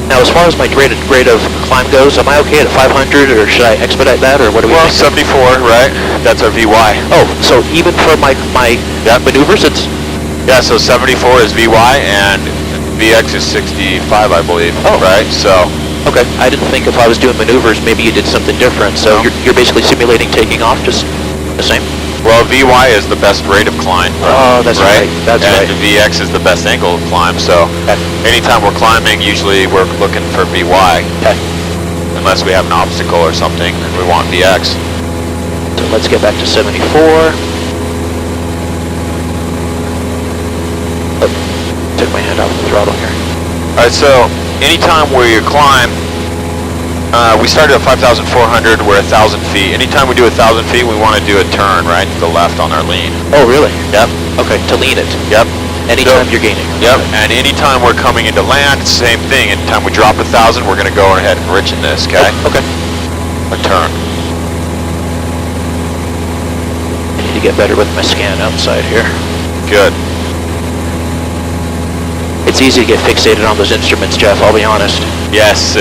S4: Now, as far as my rate of climb goes, am I okay at 500, or should I expedite that, or what do we
S3: Well,
S4: think?
S3: 74, right? That's our VY.
S4: Oh, so even for my maneuvers, it's...
S3: Yeah, so 74 is VY and VX is 65, I believe.
S4: Oh.
S3: Right? So,
S4: Okay, I didn't think if I was doing maneuvers, maybe you did something different. So
S3: No.
S4: you're basically simulating taking off, just the same?
S3: well, VY is the best rate of climb.
S4: Oh, that's right. That's
S3: and
S4: right.
S3: VX is the best angle of climb. So,
S4: Okay.
S3: anytime we're climbing, usually we're looking for VY.
S4: Okay.
S3: Unless we have an obstacle or something and we want VX.
S4: So let's get back to 74. Oh, took my hand off the throttle here.
S3: Alright, so anytime we climb, we started at 5,400, we're 1,000 feet. Anytime we do 1,000 feet, we want to do a turn right to the left on our lean.
S4: Oh, really?
S3: Yep.
S4: Okay, to lean it.
S3: Yep.
S4: Anytime
S3: So-
S4: you're gaining.
S3: Yep, and anytime we're coming into land, same thing. Anytime we drop 1,000, we're going to go ahead and rich in this, okay?
S4: Okay.
S3: A turn.
S4: I need to get better with my scan outside here.
S3: Good.
S4: It's easy to get fixated on those instruments, Jeff, I'll be honest.
S3: Yes,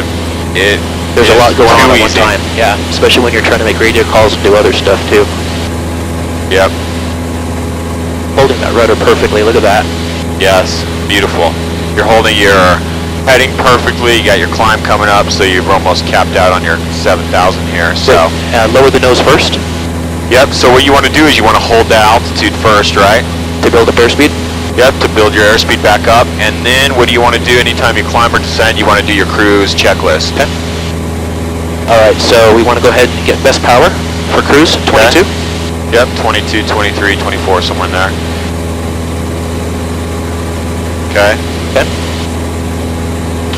S4: There's a lot going on at one
S3: easy.
S4: time. Yeah, especially when you're trying to make radio calls and do other stuff too.
S3: Yep.
S4: Holding that rudder perfectly, look at that.
S3: Yes, beautiful. You're holding your heading perfectly. You got your climb coming up, so you've almost capped out on your 7,000 here. So,
S4: Lower the nose first
S3: yep. So what you want to do is you want to hold that altitude first, right?
S4: to build up airspeed.
S3: Yep, to build your airspeed back up. And then what do you want to do anytime you climb or descend? You want to do your cruise checklist.
S4: Okay. All right, so we want to go ahead and get best power for cruise, 22.
S3: Yep, 22, 23, 24, somewhere in there. Okay.
S4: Okay.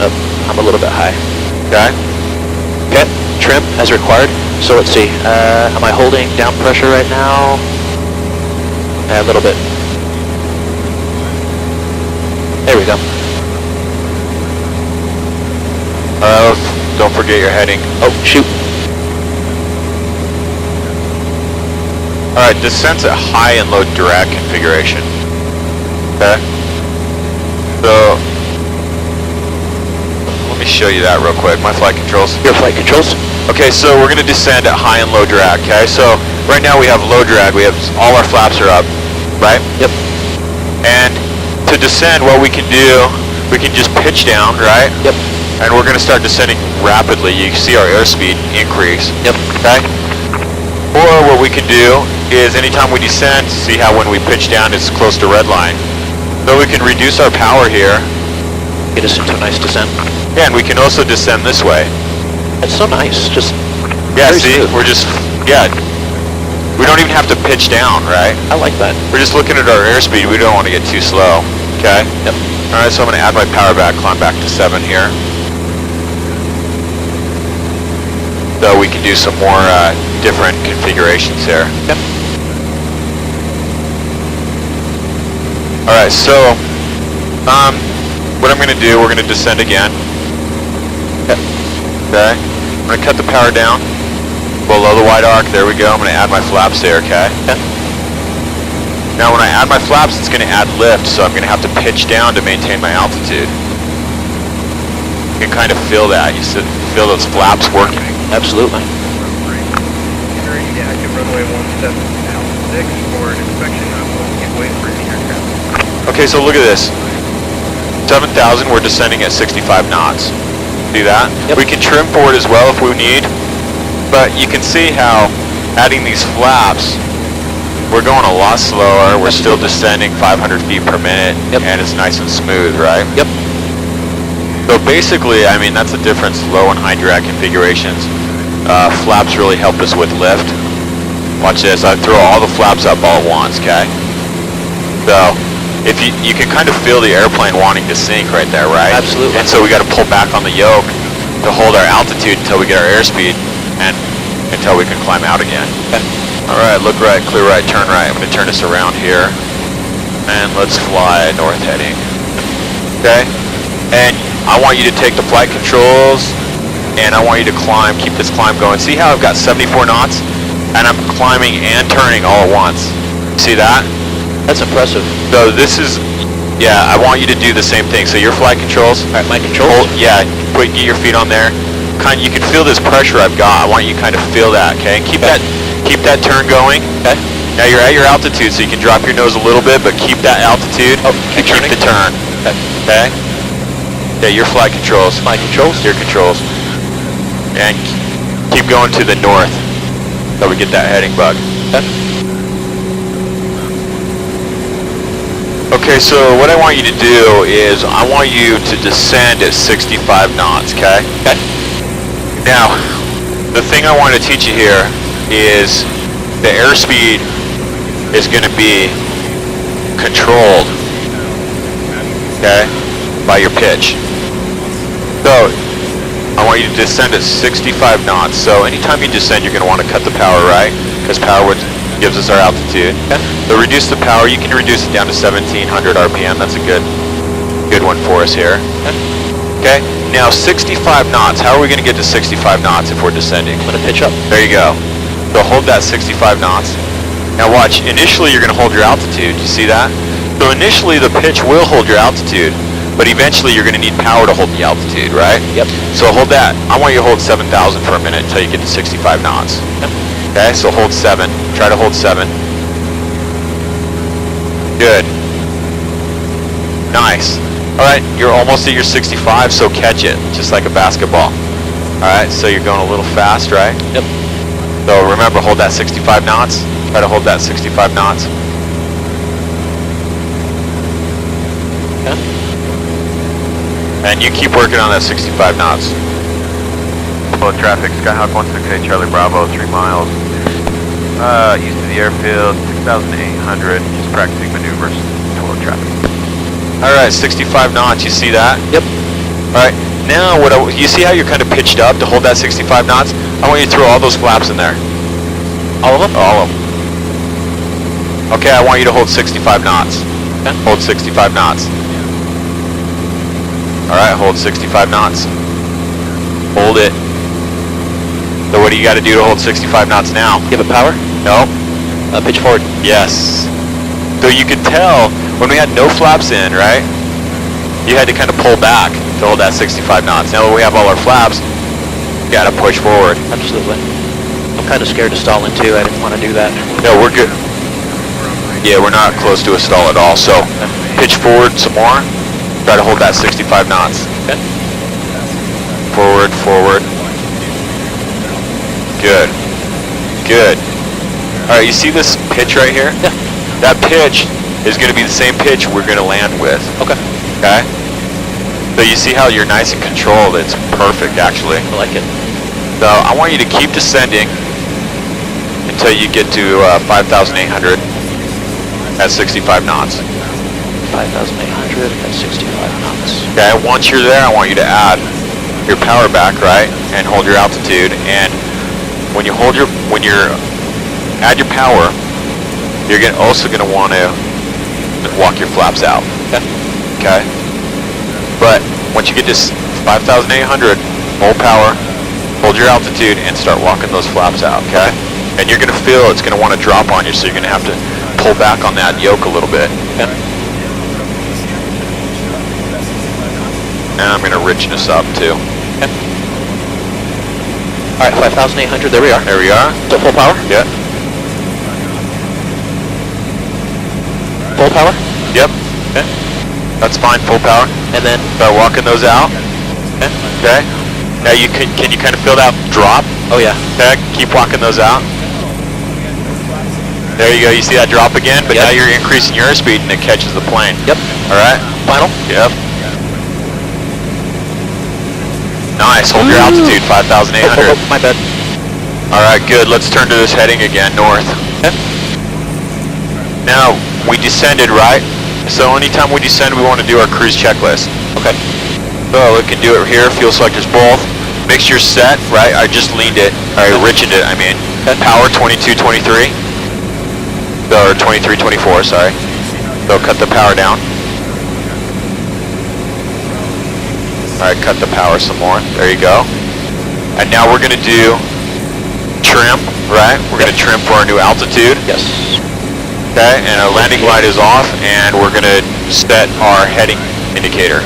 S4: Oh, I'm a little bit high.
S3: Okay.
S4: Okay, trim as required. So let's see, am I holding down pressure right now? A little bit. There we go.
S3: Don't forget your heading.
S4: Oh, shoot.
S3: Alright, descent's at high and low drag configuration. Okay. So, let me show you that real quick, my flight controls.
S4: Your flight controls.
S3: Okay, so we're going to descend at high and low drag, okay? So, right now we have low drag, we have all our flaps are up, right?
S4: Yep.
S3: And to descend, what we can do, we can just pitch down, right?
S4: Yep.
S3: And we're going to start descending rapidly. You can see our airspeed increase.
S4: Yep.
S3: Okay? Or what we can do is anytime we descend, see how when we pitch down it's close to red line. So we can reduce our power here.
S4: Get us into a nice descent.
S3: Yeah, and we can also descend this way.
S4: It's so nice, just
S3: Yeah,
S4: very
S3: see,
S4: smooth.
S3: we're just, yeah. We don't even have to pitch down, right?
S4: I like that.
S3: We're just looking at our airspeed. We don't want to get too slow. Okay?
S4: Yep.
S3: Alright, so I'm going to add my power back, climb back to 7 here. So we can do some more different configurations here.
S4: Yep.
S3: Alright, so what I'm going to do, we're going to descend again.
S4: Yep.
S3: Okay. I'm going to cut the power down below the wide arc. There we go. I'm going to add my flaps there, okay?
S4: Yep.
S3: Now when I add my flaps, it's going to add lift, so I'm going to have to pitch down to maintain my altitude. You can kind of feel that. You feel those flaps working.
S4: Absolutely.
S6: Entering the active runway 17 now 6 for an inspection. I will get wait for any aircraft.
S3: Okay, so look at this. 7,000, we're descending at 65 knots. See that?
S4: Yep.
S3: We can trim forward as well if we need, but you can see how adding these flaps, we're going a lot slower. We're still descending 500 feet per minute,
S4: Yep.
S3: and it's nice and smooth, right?
S4: Yep.
S3: So basically, I mean, that's the difference, low and high drag configurations. Flaps really help us with lift. Watch this, I throw all the flaps up all at once, okay? So, if you can kind of feel the airplane wanting to sink right there, right?
S4: Absolutely.
S3: And so we got to pull back on the yoke to hold our altitude until we get our airspeed and until we can climb out again.
S4: Okay.
S3: All right, look right, clear right, turn right. I'm going to turn this around here. And let's fly north heading. Okay? And I want you to take the flight controls and I want you to climb, keep this climb going. See how I've got 74 knots? And I'm climbing and turning all at once. See that?
S4: That's impressive.
S3: So this is Yeah, I want you to do the same thing. So your flight controls.
S4: All right, my controls.
S3: Yeah, get your feet on there. You can feel this pressure I've got. I want you to kind of feel that, okay? Keep that turn going.
S4: Okay.
S3: Now you're at your altitude, so you can drop your nose a little bit, but keep that altitude
S4: Oh,
S3: and keep the turn. Okay? Yeah, your flight controls.
S4: My controls.
S3: Your controls. And keep going to the north so we get that heading bug.
S4: Okay.
S3: Okay, so what I want you to do is I want you to descend at 65 knots, okay?
S4: Okay.
S3: Now, the thing I want to teach you here is the airspeed is going to be controlled, okay, by your pitch. So, I want you to descend at 65 knots. So anytime you descend, you're going to want to cut the power, right? Because power gives us our altitude.
S4: Okay.
S3: So reduce the power. You can reduce it down to 1700 RPM. That's a good one for us here. Okay. Now 65 knots. How are we going to get to 65 knots if we're descending?
S4: I'm going to pitch up.
S3: There you go. So hold that 65 knots. Now watch. Initially, you're going to hold your altitude. You see that? So initially, the pitch will hold your altitude, but eventually, you're going to need power to hold the altitude, right?
S4: Yep.
S3: So hold that. I want you to hold 7,000 for a minute until you get to 65 knots.
S4: Yep.
S3: Okay, so hold 7. Try to hold 7. Good. Nice. Alright, you're almost at your 65, so catch it, just like a basketball. Alright, so you're going a little fast, right?
S4: Yep.
S3: So remember, hold that 65 knots. Try to hold that 65 knots.
S4: Okay.
S3: And you keep working on that 65 knots.
S7: Hello, traffic, Skyhawk 168, Charlie Bravo, 3 miles. East of the airfield, 6,800, just practicing maneuvers. Hello, traffic.
S3: Alright, 65 knots, you see that?
S4: Yep.
S3: Alright, now you see how you're kind of pitched up to hold that 65 knots? I want you to throw all those flaps in there.
S4: All of them?
S3: All of them. Okay, I want you to hold 65 knots.
S4: Okay.
S3: Hold 65 knots. Alright, hold 65 knots. Hold it. So what do you got to do to hold 65 knots now?
S4: Give it power.
S3: No?
S4: Pitch forward.
S3: Yes. So you could tell when we had no flaps in, right? You had to kind of pull back to hold that 65 knots. Now that we have all our flaps, you got to push forward.
S4: Absolutely. I'm kind of scared to stall in too. I didn't want to do that.
S3: No, we're good. Yeah, we're not close to a stall at all. So pitch forward some more. Try to hold that 65 knots.
S4: Okay.
S3: Forward, forward. Good. Good. Alright, you see this pitch right here?
S4: Yeah.
S3: That pitch is going to be the same pitch we're going to land with.
S4: Okay.
S3: Okay? So you see how you're nice and controlled. It's perfect, actually.
S4: I like it.
S3: So I want you to keep descending until you get to 5,800 at 65 knots.
S4: 5,800 at 65 knots.
S3: Okay, once you're there, I want you to add your power back, right? And hold your altitude. And when you add your power, you're also going to want to walk your flaps out.
S4: Okay.
S3: Okay? But once you get to 5,800, hold power, hold your altitude, and start walking those flaps out, okay? And you're going to feel it's going to want to drop on you, so you're going to have to pull back on that yoke a little bit.
S4: Okay.
S3: And I'm going to richen this up, too.
S4: Okay. All right, 5,800, there we are.
S3: There we are.
S4: So full power?
S3: Yep.
S4: Full power?
S3: Yep.
S4: Okay.
S3: That's fine, full power.
S4: And then,
S3: Start walking those out.
S4: okay.
S3: Okay? Now can you kind of feel that drop?
S4: Oh yeah.
S3: Okay, keep walking those out. There you go, you see that drop again, but
S4: Yep.
S3: now you're increasing your airspeed and it catches the plane.
S4: Yep.
S3: Alright?
S4: Final?
S3: Yep. Nice, hold your altitude, 5,800.
S4: Oh, my bad.
S3: Alright, good, let's turn to this heading again, north.
S4: Okay.
S3: Now, we descended, right? So anytime we descend, we want to do our cruise checklist.
S4: Okay.
S3: So we can do it here, fuel selectors both. Mixture set, right? I just leaned it, I richened it, I mean.
S4: Okay.
S3: Power 2223. Or 2324, sorry. So cut the power down. Alright, cut the power some more. There you go. And now we're going to do trim, right? We're going to trim for our new altitude.
S4: Yes.
S3: Okay, and our landing light is off, and we're gonna set our heading indicator.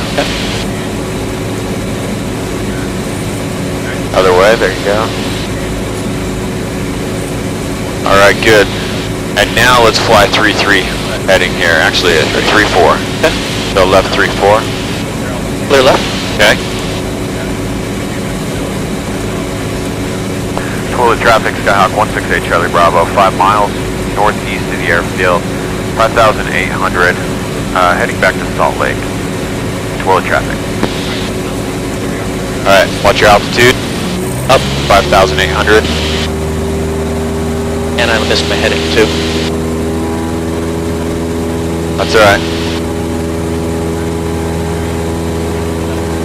S3: Other way, there you go. Alright, good. And now let's fly 3-3 heading here, actually 3-4.
S4: Okay.
S3: So left 3-4.
S4: Clear left.
S3: Okay.
S7: Total traffic, Skyhawk 168 Charlie Bravo, 5 miles northeast of the airfield, 5,800, heading back to Salt Lake. Total traffic.
S3: Alright, watch your altitude. Up 5,800.
S4: And I missed my heading too.
S3: That's alright.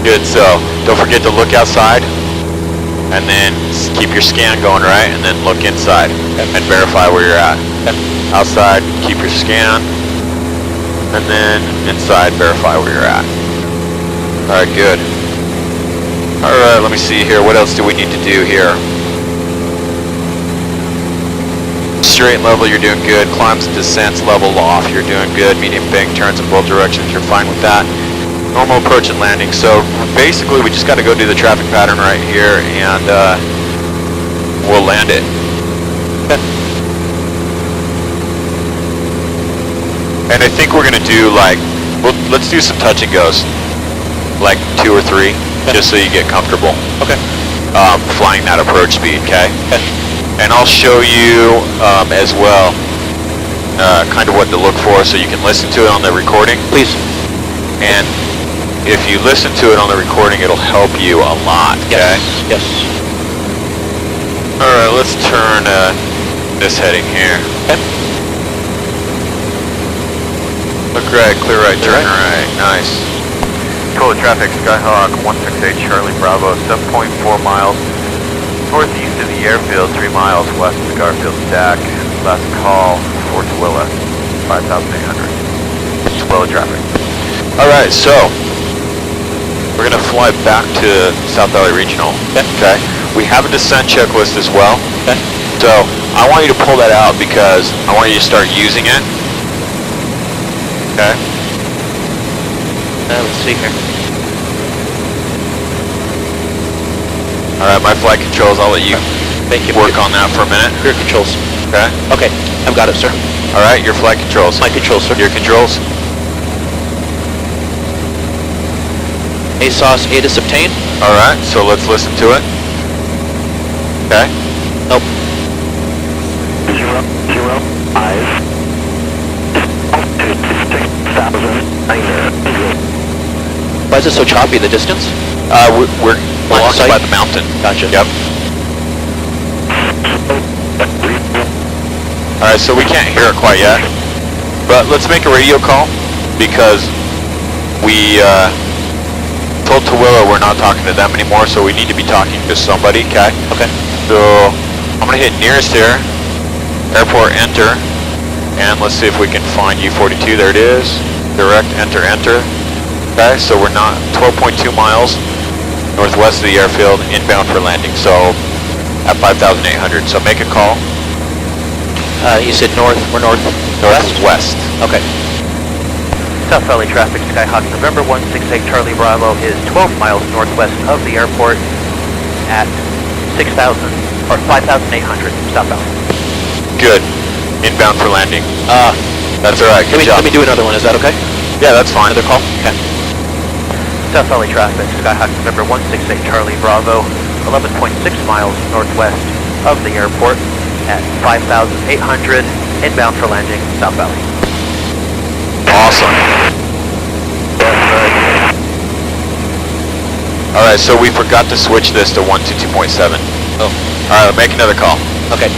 S3: Good, so don't forget to look outside. And then keep your scan going, right? And then look inside and verify where you're at. Outside, keep your scan. And then inside, verify where you're at. Alright, good. Alright, let me see here. What else do we need to do here? Straight level, you're doing good. Climbs and descents, level off, you're doing good. Medium bank turns in both directions, you're fine with that. Normal approach and landing. So basically, we just got to go do the traffic pattern right here, and we'll land it. And I think we're gonna do like, let's do some touch and goes, like 2 or 3, just so you get comfortable.
S4: Okay.
S3: Flying that approach speed, okay? And I'll show you as well, kind of what to look for, so you can listen to it on the recording.
S4: Please.
S3: And if you listen to it on the recording, it'll help you a lot, okay?
S4: Yes.
S3: Alright, let's turn this heading here.
S4: Okay.
S3: Look right, clear right, turn right. Nice.
S7: Total traffic, Skyhawk 168 Charlie Bravo, 7.4 miles northeast of the airfield, 3 miles west of Garfield Stack. Last call, Fort Tooele, 5,800. Tooele traffic.
S3: Alright, so we're gonna fly back to South Valley Regional. Okay. We have a descent checklist as well.
S4: Okay.
S3: So I want you to pull that out because I want you to start using it. Okay.
S4: Let's see here.
S3: Alright, my flight controls, I'll let you work on that for a minute.
S4: Rear controls.
S3: Okay.
S4: Okay, I've got it, sir.
S3: Alright, your flight controls.
S4: My controls, sir.
S3: Your controls.
S4: ASOS ATIS obtained.
S3: Alright, so let's listen to it. Okay.
S4: Nope.
S5: 005.
S4: Why is it so choppy, the distance?
S3: We're walking by the mountain.
S4: Gotcha.
S3: Yep. Alright, so we can't hear it quite yet. But let's make a radio call because we told Tooele we're not talking to them anymore, so we need to be talking to somebody, okay?
S4: Okay.
S3: So I'm gonna hit nearest here, airport enter, and let's see if we can find U42. There it is. Direct enter, enter. Okay, so we're not 12.2 miles northwest of the airfield, inbound for landing. So at 5,800. So make a call.
S4: You said north. We're north.
S3: Northwest.
S4: Okay.
S5: South Valley traffic, Skyhawk November 168 Charlie Bravo is 12 miles northwest of the airport at 6,000 or 5,800 South Valley.
S3: Good. Inbound for landing. That's all right. Good
S4: Let
S3: job.
S4: me do another one. Is that okay?
S3: Yeah, that's fine.
S4: Another call. Okay.
S5: South Valley traffic, Skyhawk November 168 Charlie Bravo, 11.6 miles northwest of the airport at 5,800 inbound for landing South Valley.
S3: Awesome. Alright, so we forgot to switch this to 122.7.
S4: Oh.
S3: Alright, make another call.
S4: Okay.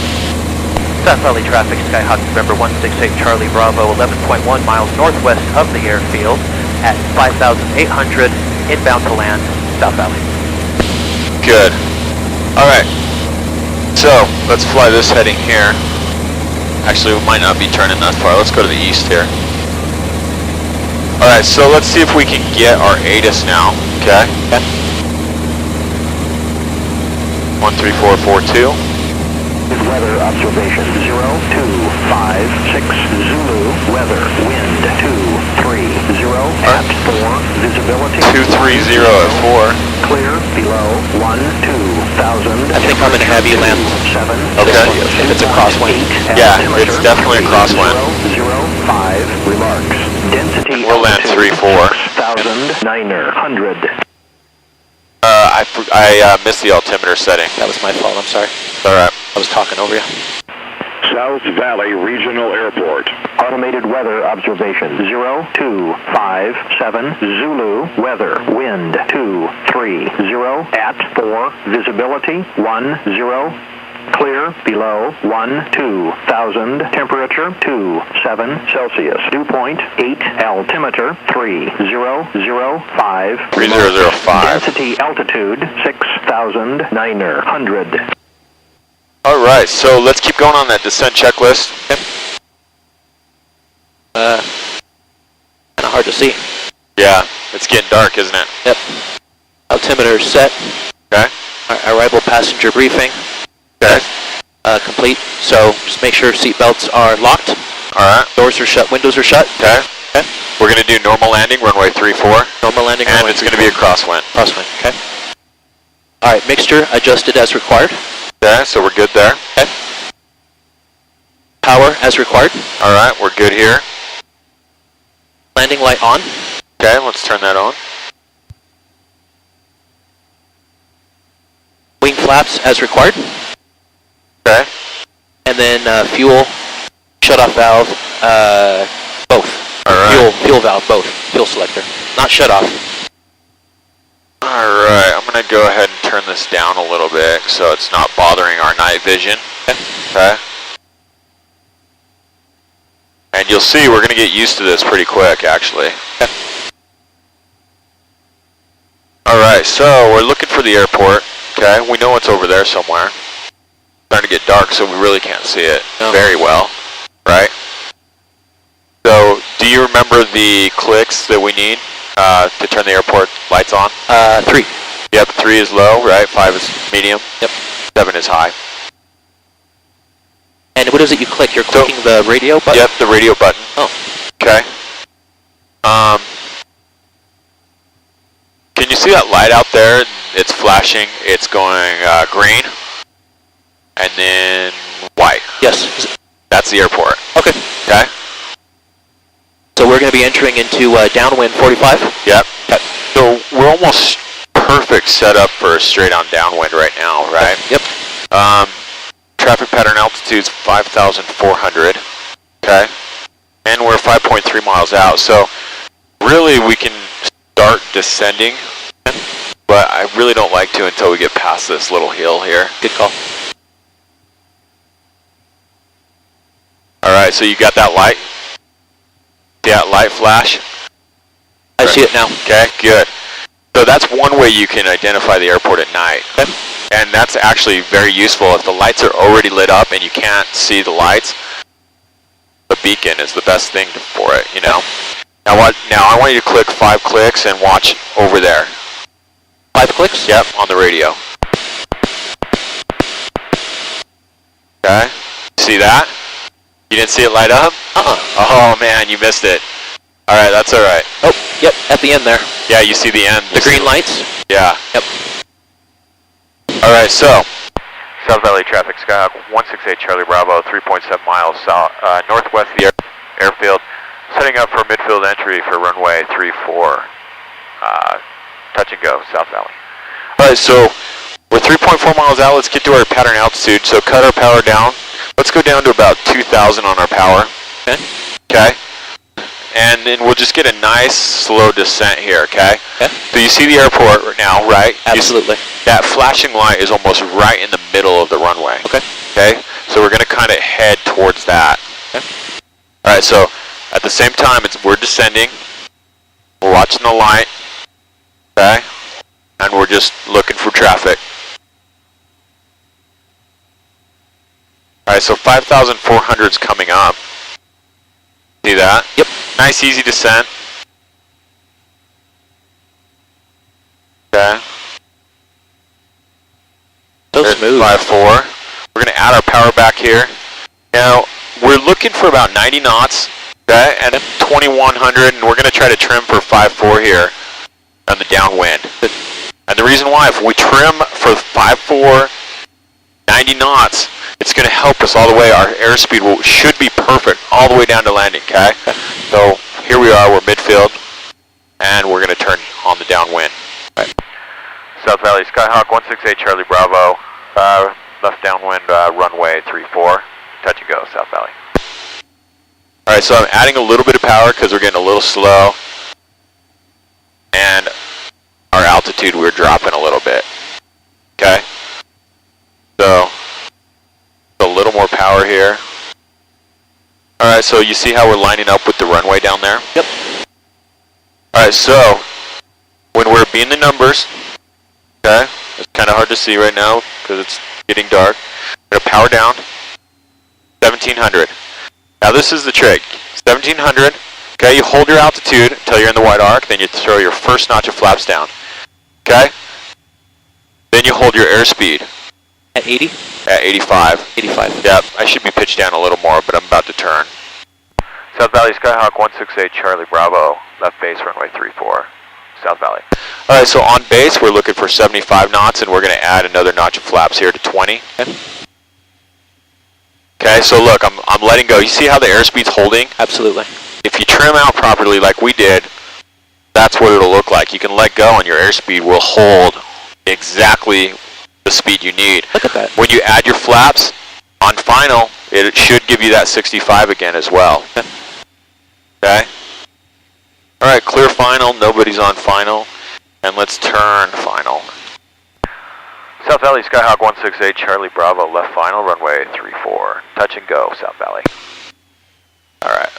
S5: South Valley traffic, Skyhawk November 168 Charlie Bravo, 11.1 miles northwest of the airfield at 5,800 inbound to land South Valley.
S3: Good. Alright. So, let's fly this heading here. Actually, we might not be turning that far. Let's go to the east here. Alright, so let's see if we can get our ATIS now. Okay? 13442.
S5: Weather observation 025. 6 Zulu, weather, wind 230 at 4, visibility
S3: 230 at 4.
S5: clear, below 12,000.
S4: I think I'm going to have you land
S5: 7
S3: Okay.
S5: Celsius.
S4: If it's a crosswind.
S3: Yeah, it's definitely a crosswind.
S5: 005 remarks. Density
S3: We'll land 3-4.
S5: 6,900.
S3: I missed the altimeter setting.
S4: That was my fault, I'm sorry.
S3: Alright.
S4: I was talking over you.
S8: South Valley Regional Airport.
S5: Automated weather observation 0257 Zulu, weather, wind 230 at 4, visibility 10, clear, below 12,000, temperature 27 Celsius, dew point 8, altimeter 3005,
S3: 3005.
S5: density altitude 6,900.
S3: Alright, so let's keep going on that descent checklist.
S4: Kind of hard to see.
S3: Yeah, it's getting dark, isn't it?
S4: Yep. Altimeter set.
S3: Okay.
S4: Arrival passenger briefing.
S3: Okay.
S4: Complete. So just make sure seatbelts are locked.
S3: Alright.
S4: Doors are shut. Windows are shut.
S3: Okay.
S4: Okay.
S3: We're going to do normal landing, runway 34.
S4: Normal landing.
S3: And
S4: runway
S3: it's going to be a crosswind.
S4: crosswind. Okay. All right. Mixture adjusted as required.
S3: Okay, so we're good there.
S4: Okay. Power as required.
S3: Alright, we're good here.
S4: Landing light on.
S3: Okay, let's turn that on.
S4: Wing flaps as required.
S3: Okay.
S4: And then fuel shut-off valve, both.
S3: All right.
S4: Fuel valve, both. Fuel selector. Not shut-off.
S3: Alright, I'm going to go ahead and turn this down a little bit so it's not bothering our night vision. Okay. And you'll see we're going to get used to this pretty quick, actually. Alright, so we're looking for the airport. Okay, we know it's over there somewhere. It's starting to get dark, so we really can't see it very well, right? So, do you remember the clicks that we need to turn the airport lights on?
S4: 3.
S3: Yep, 3 is low, right? 5 is medium.
S4: Yep.
S3: 7 is high.
S4: And what is it you click? You're clicking the radio button?
S3: Yep, the radio button.
S4: Oh.
S3: Okay. Can you see that light out there? It's flashing. It's going green. And then white.
S4: Yes.
S3: That's the airport.
S4: Okay.
S3: Okay?
S4: So we're going to be entering into downwind 45?
S3: Yep. So we're almost perfect setup for a straight on downwind right now, right?
S4: Yep.
S3: Traffic pattern altitude's 5,400. Okay? And we're 5.3 miles out. So really we can start descending, but I really don't like to until we get past this little hill here.
S4: Good call.
S3: Alright, so you got that light? See that light flash?
S4: I see it now.
S3: Okay, good. So that's one way you can identify the airport at night.
S4: Okay.
S3: And that's actually very useful. If the lights are already lit up and you can't see the lights, the beacon is the best thing for it, you know? Now I want you to click 5 clicks and watch over there.
S4: 5 clicks?
S3: Yep, on the radio. Okay, see that? You didn't see it light up? Oh man, you missed it. Alright, that's alright.
S4: Oh, yep, at the end there.
S3: Yeah, you see the end.
S4: The green lights?
S3: Yeah.
S4: Yep.
S3: Alright, so
S7: South Valley traffic, Skyhawk 168 Charlie Bravo, 3.7 miles south, northwest of the airfield, setting up for midfield entry for runway 34, touch and go, South Valley.
S3: Alright, so we're 3.4 miles out. Let's get to our pattern altitude. So cut our power down. Let's go down to about 2,000 on our power.
S4: Okay.
S3: Okay. And then we'll just get a nice slow descent here, okay?
S4: Okay.
S3: So you see the airport right now, right?
S4: Absolutely.
S3: That flashing light is almost right in the middle of the runway.
S4: Okay.
S3: Okay? So we're going to kind of head towards that.
S4: Okay.
S3: Alright, so at the same time, we're descending. We're watching the light. Okay? And we're just looking for traffic. Alright, so 5,400 is coming up. See that?
S4: Yep.
S3: Nice easy descent. Okay.
S4: So smooth.
S3: 5-4. We're going to add our power back here. Now, we're looking for about 90 knots, okay, and 2100, and we're going to try to trim for 5.4 here on the downwind. And the reason why, if we trim for 5.4, 90 knots, it's going to help us all the way. Our airspeed should be perfect all the way down to landing, okay? So here we are, we're midfield, and we're going to turn on the downwind. Right.
S7: South Valley, Skyhawk 168 Charlie Bravo, left downwind runway 34, touch and go, South Valley.
S3: Alright, so I'm adding a little bit of power because we're getting a little slow, and our altitude we're dropping a little bit, okay? So, a little more power here. Alright, so you see how we're lining up with the runway down there?
S4: Yep.
S3: Alright, so, when we're being the numbers, okay, it's kind of hard to see right now because it's getting dark. We're going to power down, 1700. Now this is the trick, 1700, okay, you hold your altitude until you're in the white arc, then you throw your first notch of flaps down, okay? Then you hold your airspeed.
S4: At 80?
S3: At 85.
S4: 85.
S3: Yep, I should be pitched down a little more, but I'm about to turn.
S7: South Valley, Skyhawk 168 Charlie Bravo, left base runway 34, South Valley.
S3: Alright, so on base, we're looking for 75 knots, and we're going to add another notch of flaps here to 20. Okay, so look, I'm letting go. You see how the airspeed's holding?
S4: Absolutely.
S3: If you trim out properly like we did, that's what it'll look like. You can let go and your airspeed will hold exactly the speed you need.
S4: Look at that.
S3: When you add your flaps on final, it should give you that 65 again as well. Okay? Alright, clear final, nobody's on final, and let's turn final.
S7: South Valley, Skyhawk 168 Charlie Bravo, left final, runway 34, touch and go, South Valley.
S3: Alright.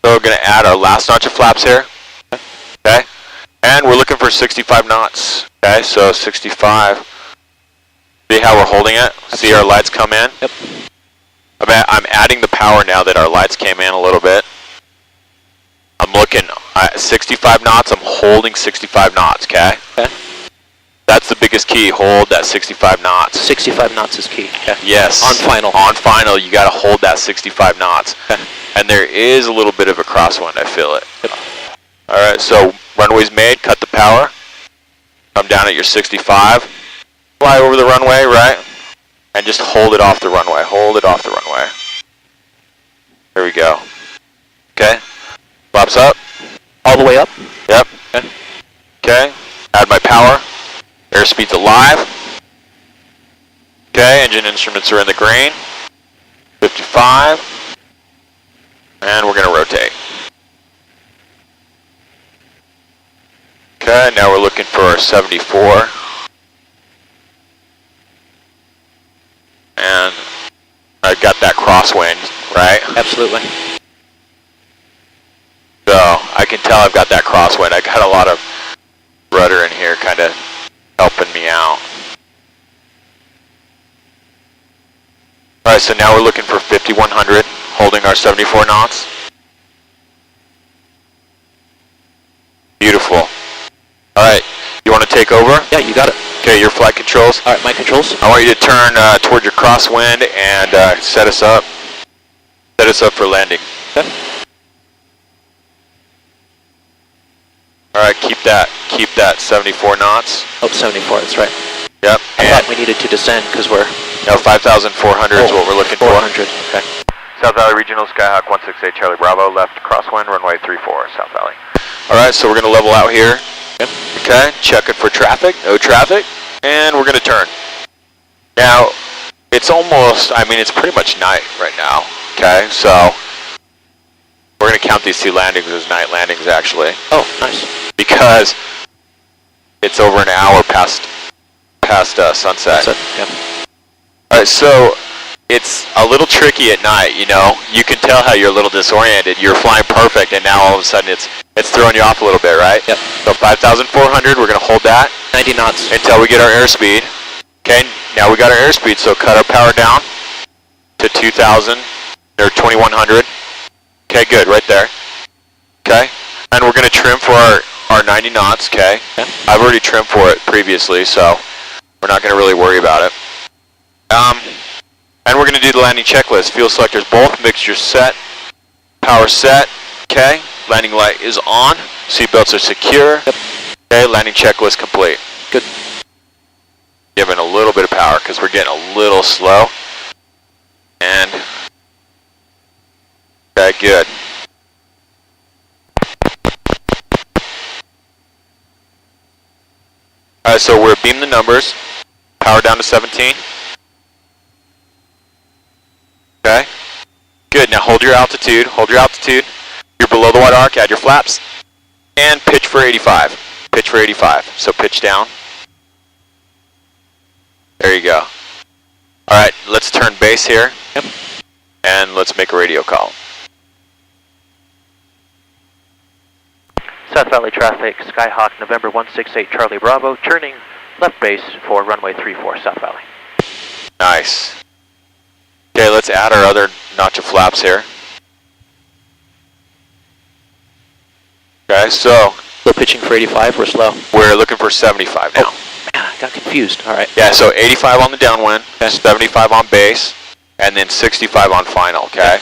S3: So we're going to add our last notch of flaps here. Okay? And we're looking for 65 knots. Okay, so 65. See how we're holding it? See our lights come in?
S4: Yep.
S3: I'm adding the power now that our lights came in a little bit. I'm looking at 65 knots. I'm holding 65 knots, okay?
S4: Okay.
S3: That's the biggest key. Hold that 65 knots.
S4: 65 knots is key. Okay.
S3: Yes.
S4: On final.
S3: On final, you got to hold that 65 knots.
S4: Okay.
S3: And there is a little bit of a crosswind. I feel it. Yep. All right, so runway's made. Cut the power. Come down at your 65. Fly over the runway, right? And just hold it off the runway. Hold it off the runway. There we go. Okay. Flaps up.
S4: All the way up?
S3: Yep. Okay. Okay. Add my power. Airspeed's alive. Okay, engine instruments are in the green. 55. And we're going to rotate. Okay, now we're looking for our 74. And I've got that crosswind, right?
S4: Absolutely.
S3: So I can tell I've got that crosswind. I got a lot of rudder in here kind of helping me out. Alright, so now we're looking for 5100, holding our 74 knots. Beautiful. Alright, you want to take over?
S4: Yeah, you got it.
S3: Okay, your flight controls.
S4: Alright, my controls.
S3: I want you to turn toward your crosswind and set us up. Set us up for landing.
S4: Okay.
S3: Alright, keep that 74 knots.
S4: Oh, 74, that's right.
S3: Yep.
S4: I thought we needed to descend because we're...
S3: No, 5,400 is what we're looking
S4: 400.
S3: for. Okay.
S7: South Valley Regional, Skyhawk 168 Charlie Bravo, left crosswind, runway 34, South Valley.
S3: Alright, so we're going to level out here. Yep. Okay, check it for traffic, no traffic, and we're going to turn. Now, it's almost, I mean, it's pretty much night right now, okay? So, we're going to count these two landings as night landings, actually.
S4: Oh, nice.
S3: Because it's over an hour past sunset.
S4: Yep.
S3: Alright, so it's a little tricky at night, you know. You can tell how you're a little disoriented. You're flying perfect, and now all of a sudden it's throwing you off a little bit, right?
S4: Yep.
S3: So 5,400, we're going to hold that.
S4: 90 knots.
S3: Until we get our airspeed. Okay, now we got our airspeed, so cut our power down to 2,000, or 2,100. Okay, good, right there. Okay, and we're going to trim for our 90 knots, okay?
S4: Yeah.
S3: I've already trimmed for it previously, so we're not going to really worry about it. And we're going going to do the landing checklist. Fuel selectors both, mixture set, power set. Okay, landing light is on, seatbelts are secure.
S4: Yep.
S3: Okay, landing checklist complete.
S4: Good.
S3: Giving a little bit of power because we're getting a little slow. And, okay, good. Alright, so we're beam the numbers. Power down to 17. Okay. Good, now hold your altitude, You're below the white arc, add your flaps. And pitch for 85. Pitch for 85. So pitch down. There you go. Alright, let's turn base here.
S4: Yep.
S3: And let's make a radio call.
S5: South Valley traffic, Skyhawk, November 168 Charlie Bravo, turning left base for runway 34 South Valley.
S3: Nice. Okay, let's add our other notch of flaps here. Okay, so
S4: Still pitching for 85 or slow?
S3: we're looking for 75 now.
S4: Oh, man, I got confused. All right.
S3: Yeah, so 85 on the downwind, 75 on base, and then 65 on final, okay?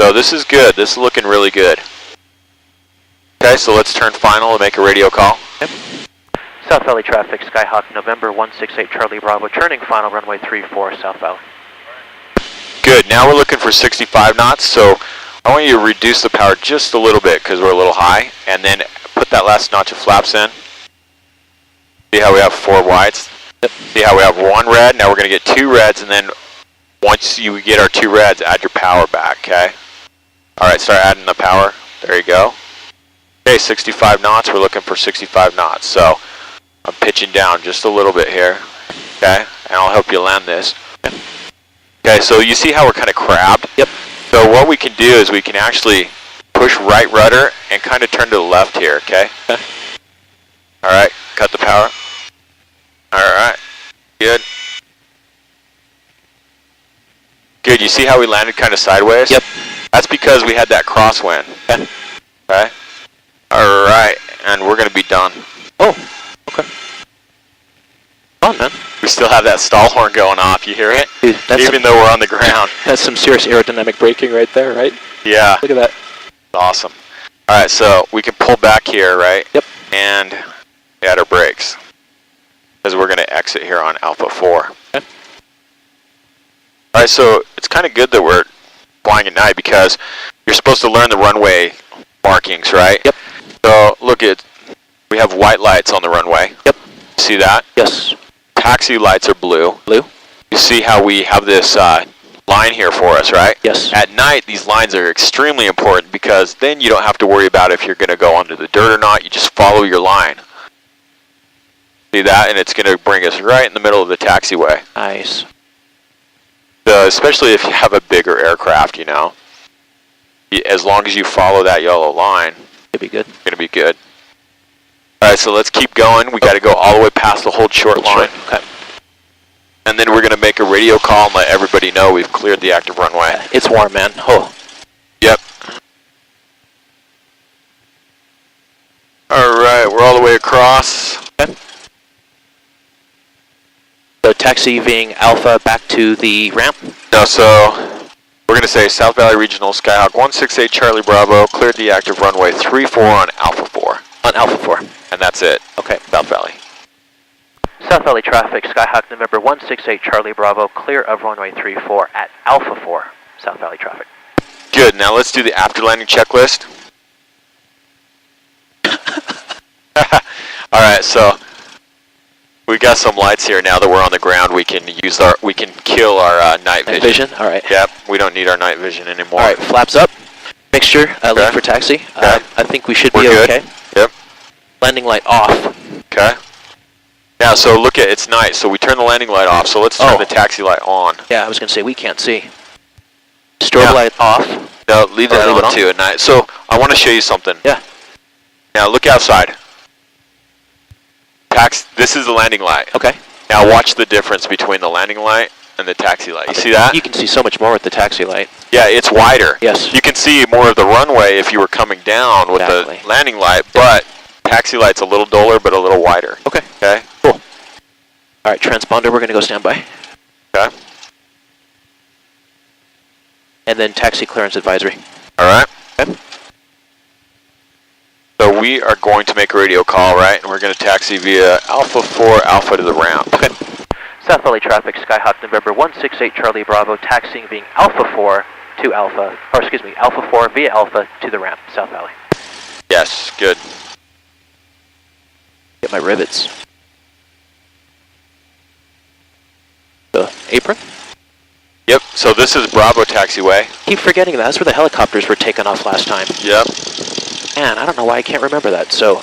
S3: So this is good. This is looking really good. Okay, so let's turn final and make a radio call.
S4: Yep.
S5: South Valley traffic, Skyhawk, November 168 Charlie Bravo, turning final runway 34 South Valley.
S3: Good, now we're looking for 65 knots, so I want you to reduce the power just a little bit because we're a little high, and then put that last notch of flaps in. See how we have 4 whites?
S4: Yep.
S3: See how we have 1 red? Now we're going to get 2 reds, and then once you get our 2 reds, add your power back, okay? Alright, start adding the power. There you go. Okay, 65 knots, we're looking for 65 knots, so I'm pitching down just a little bit here, okay? And I'll help you land this. Okay, so you see how we're kind of crabbed?
S4: Yep.
S3: So what we can do is we can actually push right rudder and kind of turn to the left here, okay?
S4: Okay.
S3: Alright, cut the power. Alright, good. Good, you see how we landed kind of sideways?
S4: Yep.
S3: That's because we had that crosswind.
S4: Okay.
S3: Okay? Alright, and we're going to be done.
S4: Oh, okay. On, man.
S3: We still have that stall horn going off, you hear it?
S4: Dude, that's
S3: Even though we're on the ground.
S4: That's some serious aerodynamic braking right there, right?
S3: Yeah.
S4: Look at that.
S3: Awesome. Alright, so we can pull back here, right?
S4: Yep.
S3: And add our brakes. Because we're going to exit here on Alpha 4.
S4: Okay.
S3: Alright, so it's kind of good that we're flying at night because you're supposed to learn the runway markings, right?
S4: Yep.
S3: So look at, we have white lights on the runway.
S4: Yep.
S3: See that?
S4: Yes.
S3: Taxi lights are blue.
S4: Blue?
S3: You see how we have this line here for us, right?
S4: Yes.
S3: At night, these lines are extremely important because then you don't have to worry about if you're going to go onto the dirt or not. You just follow your line. See that? And it's going to bring us right in the middle of the taxiway.
S4: Nice.
S3: So especially if you have a bigger aircraft, you know. As long as you follow that yellow line,
S4: Could be good.
S3: it's going to be good. Alright, so let's keep going. We got to go all the way past the hold short line.
S4: Okay.
S3: And then we're going to make a radio call and let everybody know we've cleared the active runway.
S4: It's warm, man. Oh.
S3: Yep. Alright, we're all the way across.
S4: Okay. So taxiing Alpha back to the ramp.
S3: No, so we're going to say South Valley Regional Skyhawk 168 Charlie Bravo cleared the active runway 34 on Alpha 4.
S4: On Alpha 4.
S3: And that's it.
S4: Okay.
S3: South Valley.
S5: South Valley traffic, Skyhawk, November 168 Charlie Bravo, clear of runway 34 at Alpha 4, South Valley traffic.
S3: Good, now let's do the after landing checklist. Alright, so we got some lights here now that we're on the ground. We can use we can kill our night vision.
S4: All right.
S3: Yep, we don't need our night vision anymore.
S4: All right, flaps up. Mixture, lead for taxi.
S3: Okay.
S4: I think we should
S3: We're
S4: be
S3: good.
S4: okay.
S3: Yep.
S4: Landing light off.
S3: Okay. Now, so look at, it's night, so we turn the landing light off, so let's turn the taxi light on.
S4: Yeah, I was going to say, we can't see. Strobe
S3: Yeah.
S4: light off.
S3: No, leave that
S4: leave it
S3: on
S4: on?
S3: too at night. So, I want to show you something.
S4: Yeah.
S3: Now, look outside. This is the landing light.
S4: Okay.
S3: Now, watch the difference between the landing light and the taxi light. You see that?
S4: You can see so much more with the taxi light.
S3: Yeah, it's wider.
S4: Yes.
S3: You can see more of the runway if you were coming down with
S4: Exactly.
S3: the landing light, but taxi light's a little duller, but a little wider.
S4: Okay.
S3: Okay?
S4: Cool. All right, transponder, we're going to go standby.
S3: Okay.
S4: and then taxi clearance advisory.
S3: Alright.
S4: Okay.
S3: So we are going to make a radio call, right? And we're going to taxi via Alpha 4 Alpha to the ramp.
S4: Okay.
S5: South Valley traffic, Skyhawk November 168 Charlie Bravo, taxiing being Alpha 4 to Alpha, or excuse me, Alpha 4 via Alpha to the ramp, South Valley.
S3: Yes, good.
S4: Get my rivets. The apron?
S3: Yep, so this is Bravo taxiway.
S4: Keep forgetting that. That's where the helicopters were taken off last time.
S3: Yep.
S4: Man, I don't know why I can't remember that. So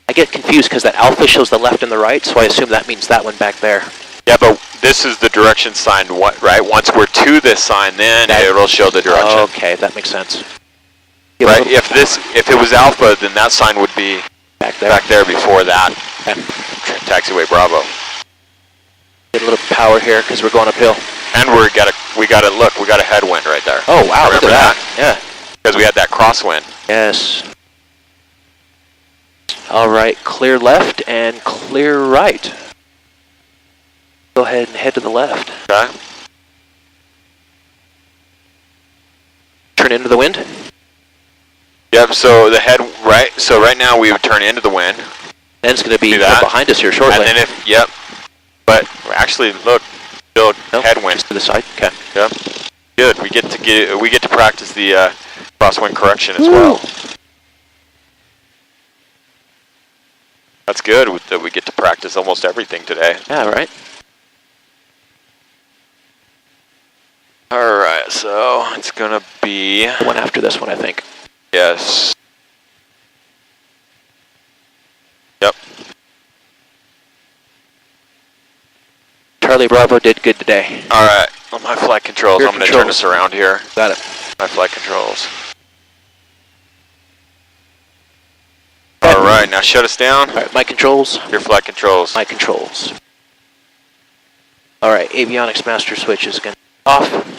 S4: I get confused because that Alpha shows the left and the right, so I assume that means that one back there.
S3: Yeah, but this is the direction sign, right? Once we're to this sign, then it'll show the direction.
S4: Okay, that makes sense.
S3: Right, if it was Alpha, then that sign would be
S4: back there
S3: before that.
S4: Okay.
S3: Taxiway Bravo.
S4: Get a little power here because we're going uphill.
S3: And we got a headwind right there.
S4: Oh wow,
S3: remember
S4: look at that. Yeah.
S3: Because we had that crosswind.
S4: Yes. All right, clear left and clear right. Go ahead and head to the left.
S3: Okay.
S4: Turn into the wind.
S3: Yep, so the head, right, so right now we would turn into the wind.
S4: Then it's going to be behind us here shortly.
S3: And then but actually, look, still headwind.
S4: Just to the side, okay.
S3: Yep, good, we get to practice the crosswind correction as well. That's good that we get to practice almost everything today.
S4: Yeah, right.
S3: Alright, so it's going to be...
S4: One after this one, I think.
S3: Yes. Yep.
S4: Charlie Bravo did good today.
S3: Alright, on my flight controls, I'm going to turn this around here.
S4: Got it.
S3: My flight controls. Alright, now shut us down.
S4: Alright, my controls.
S3: Your flight controls.
S4: My controls. Alright, avionics master switch is going to be off.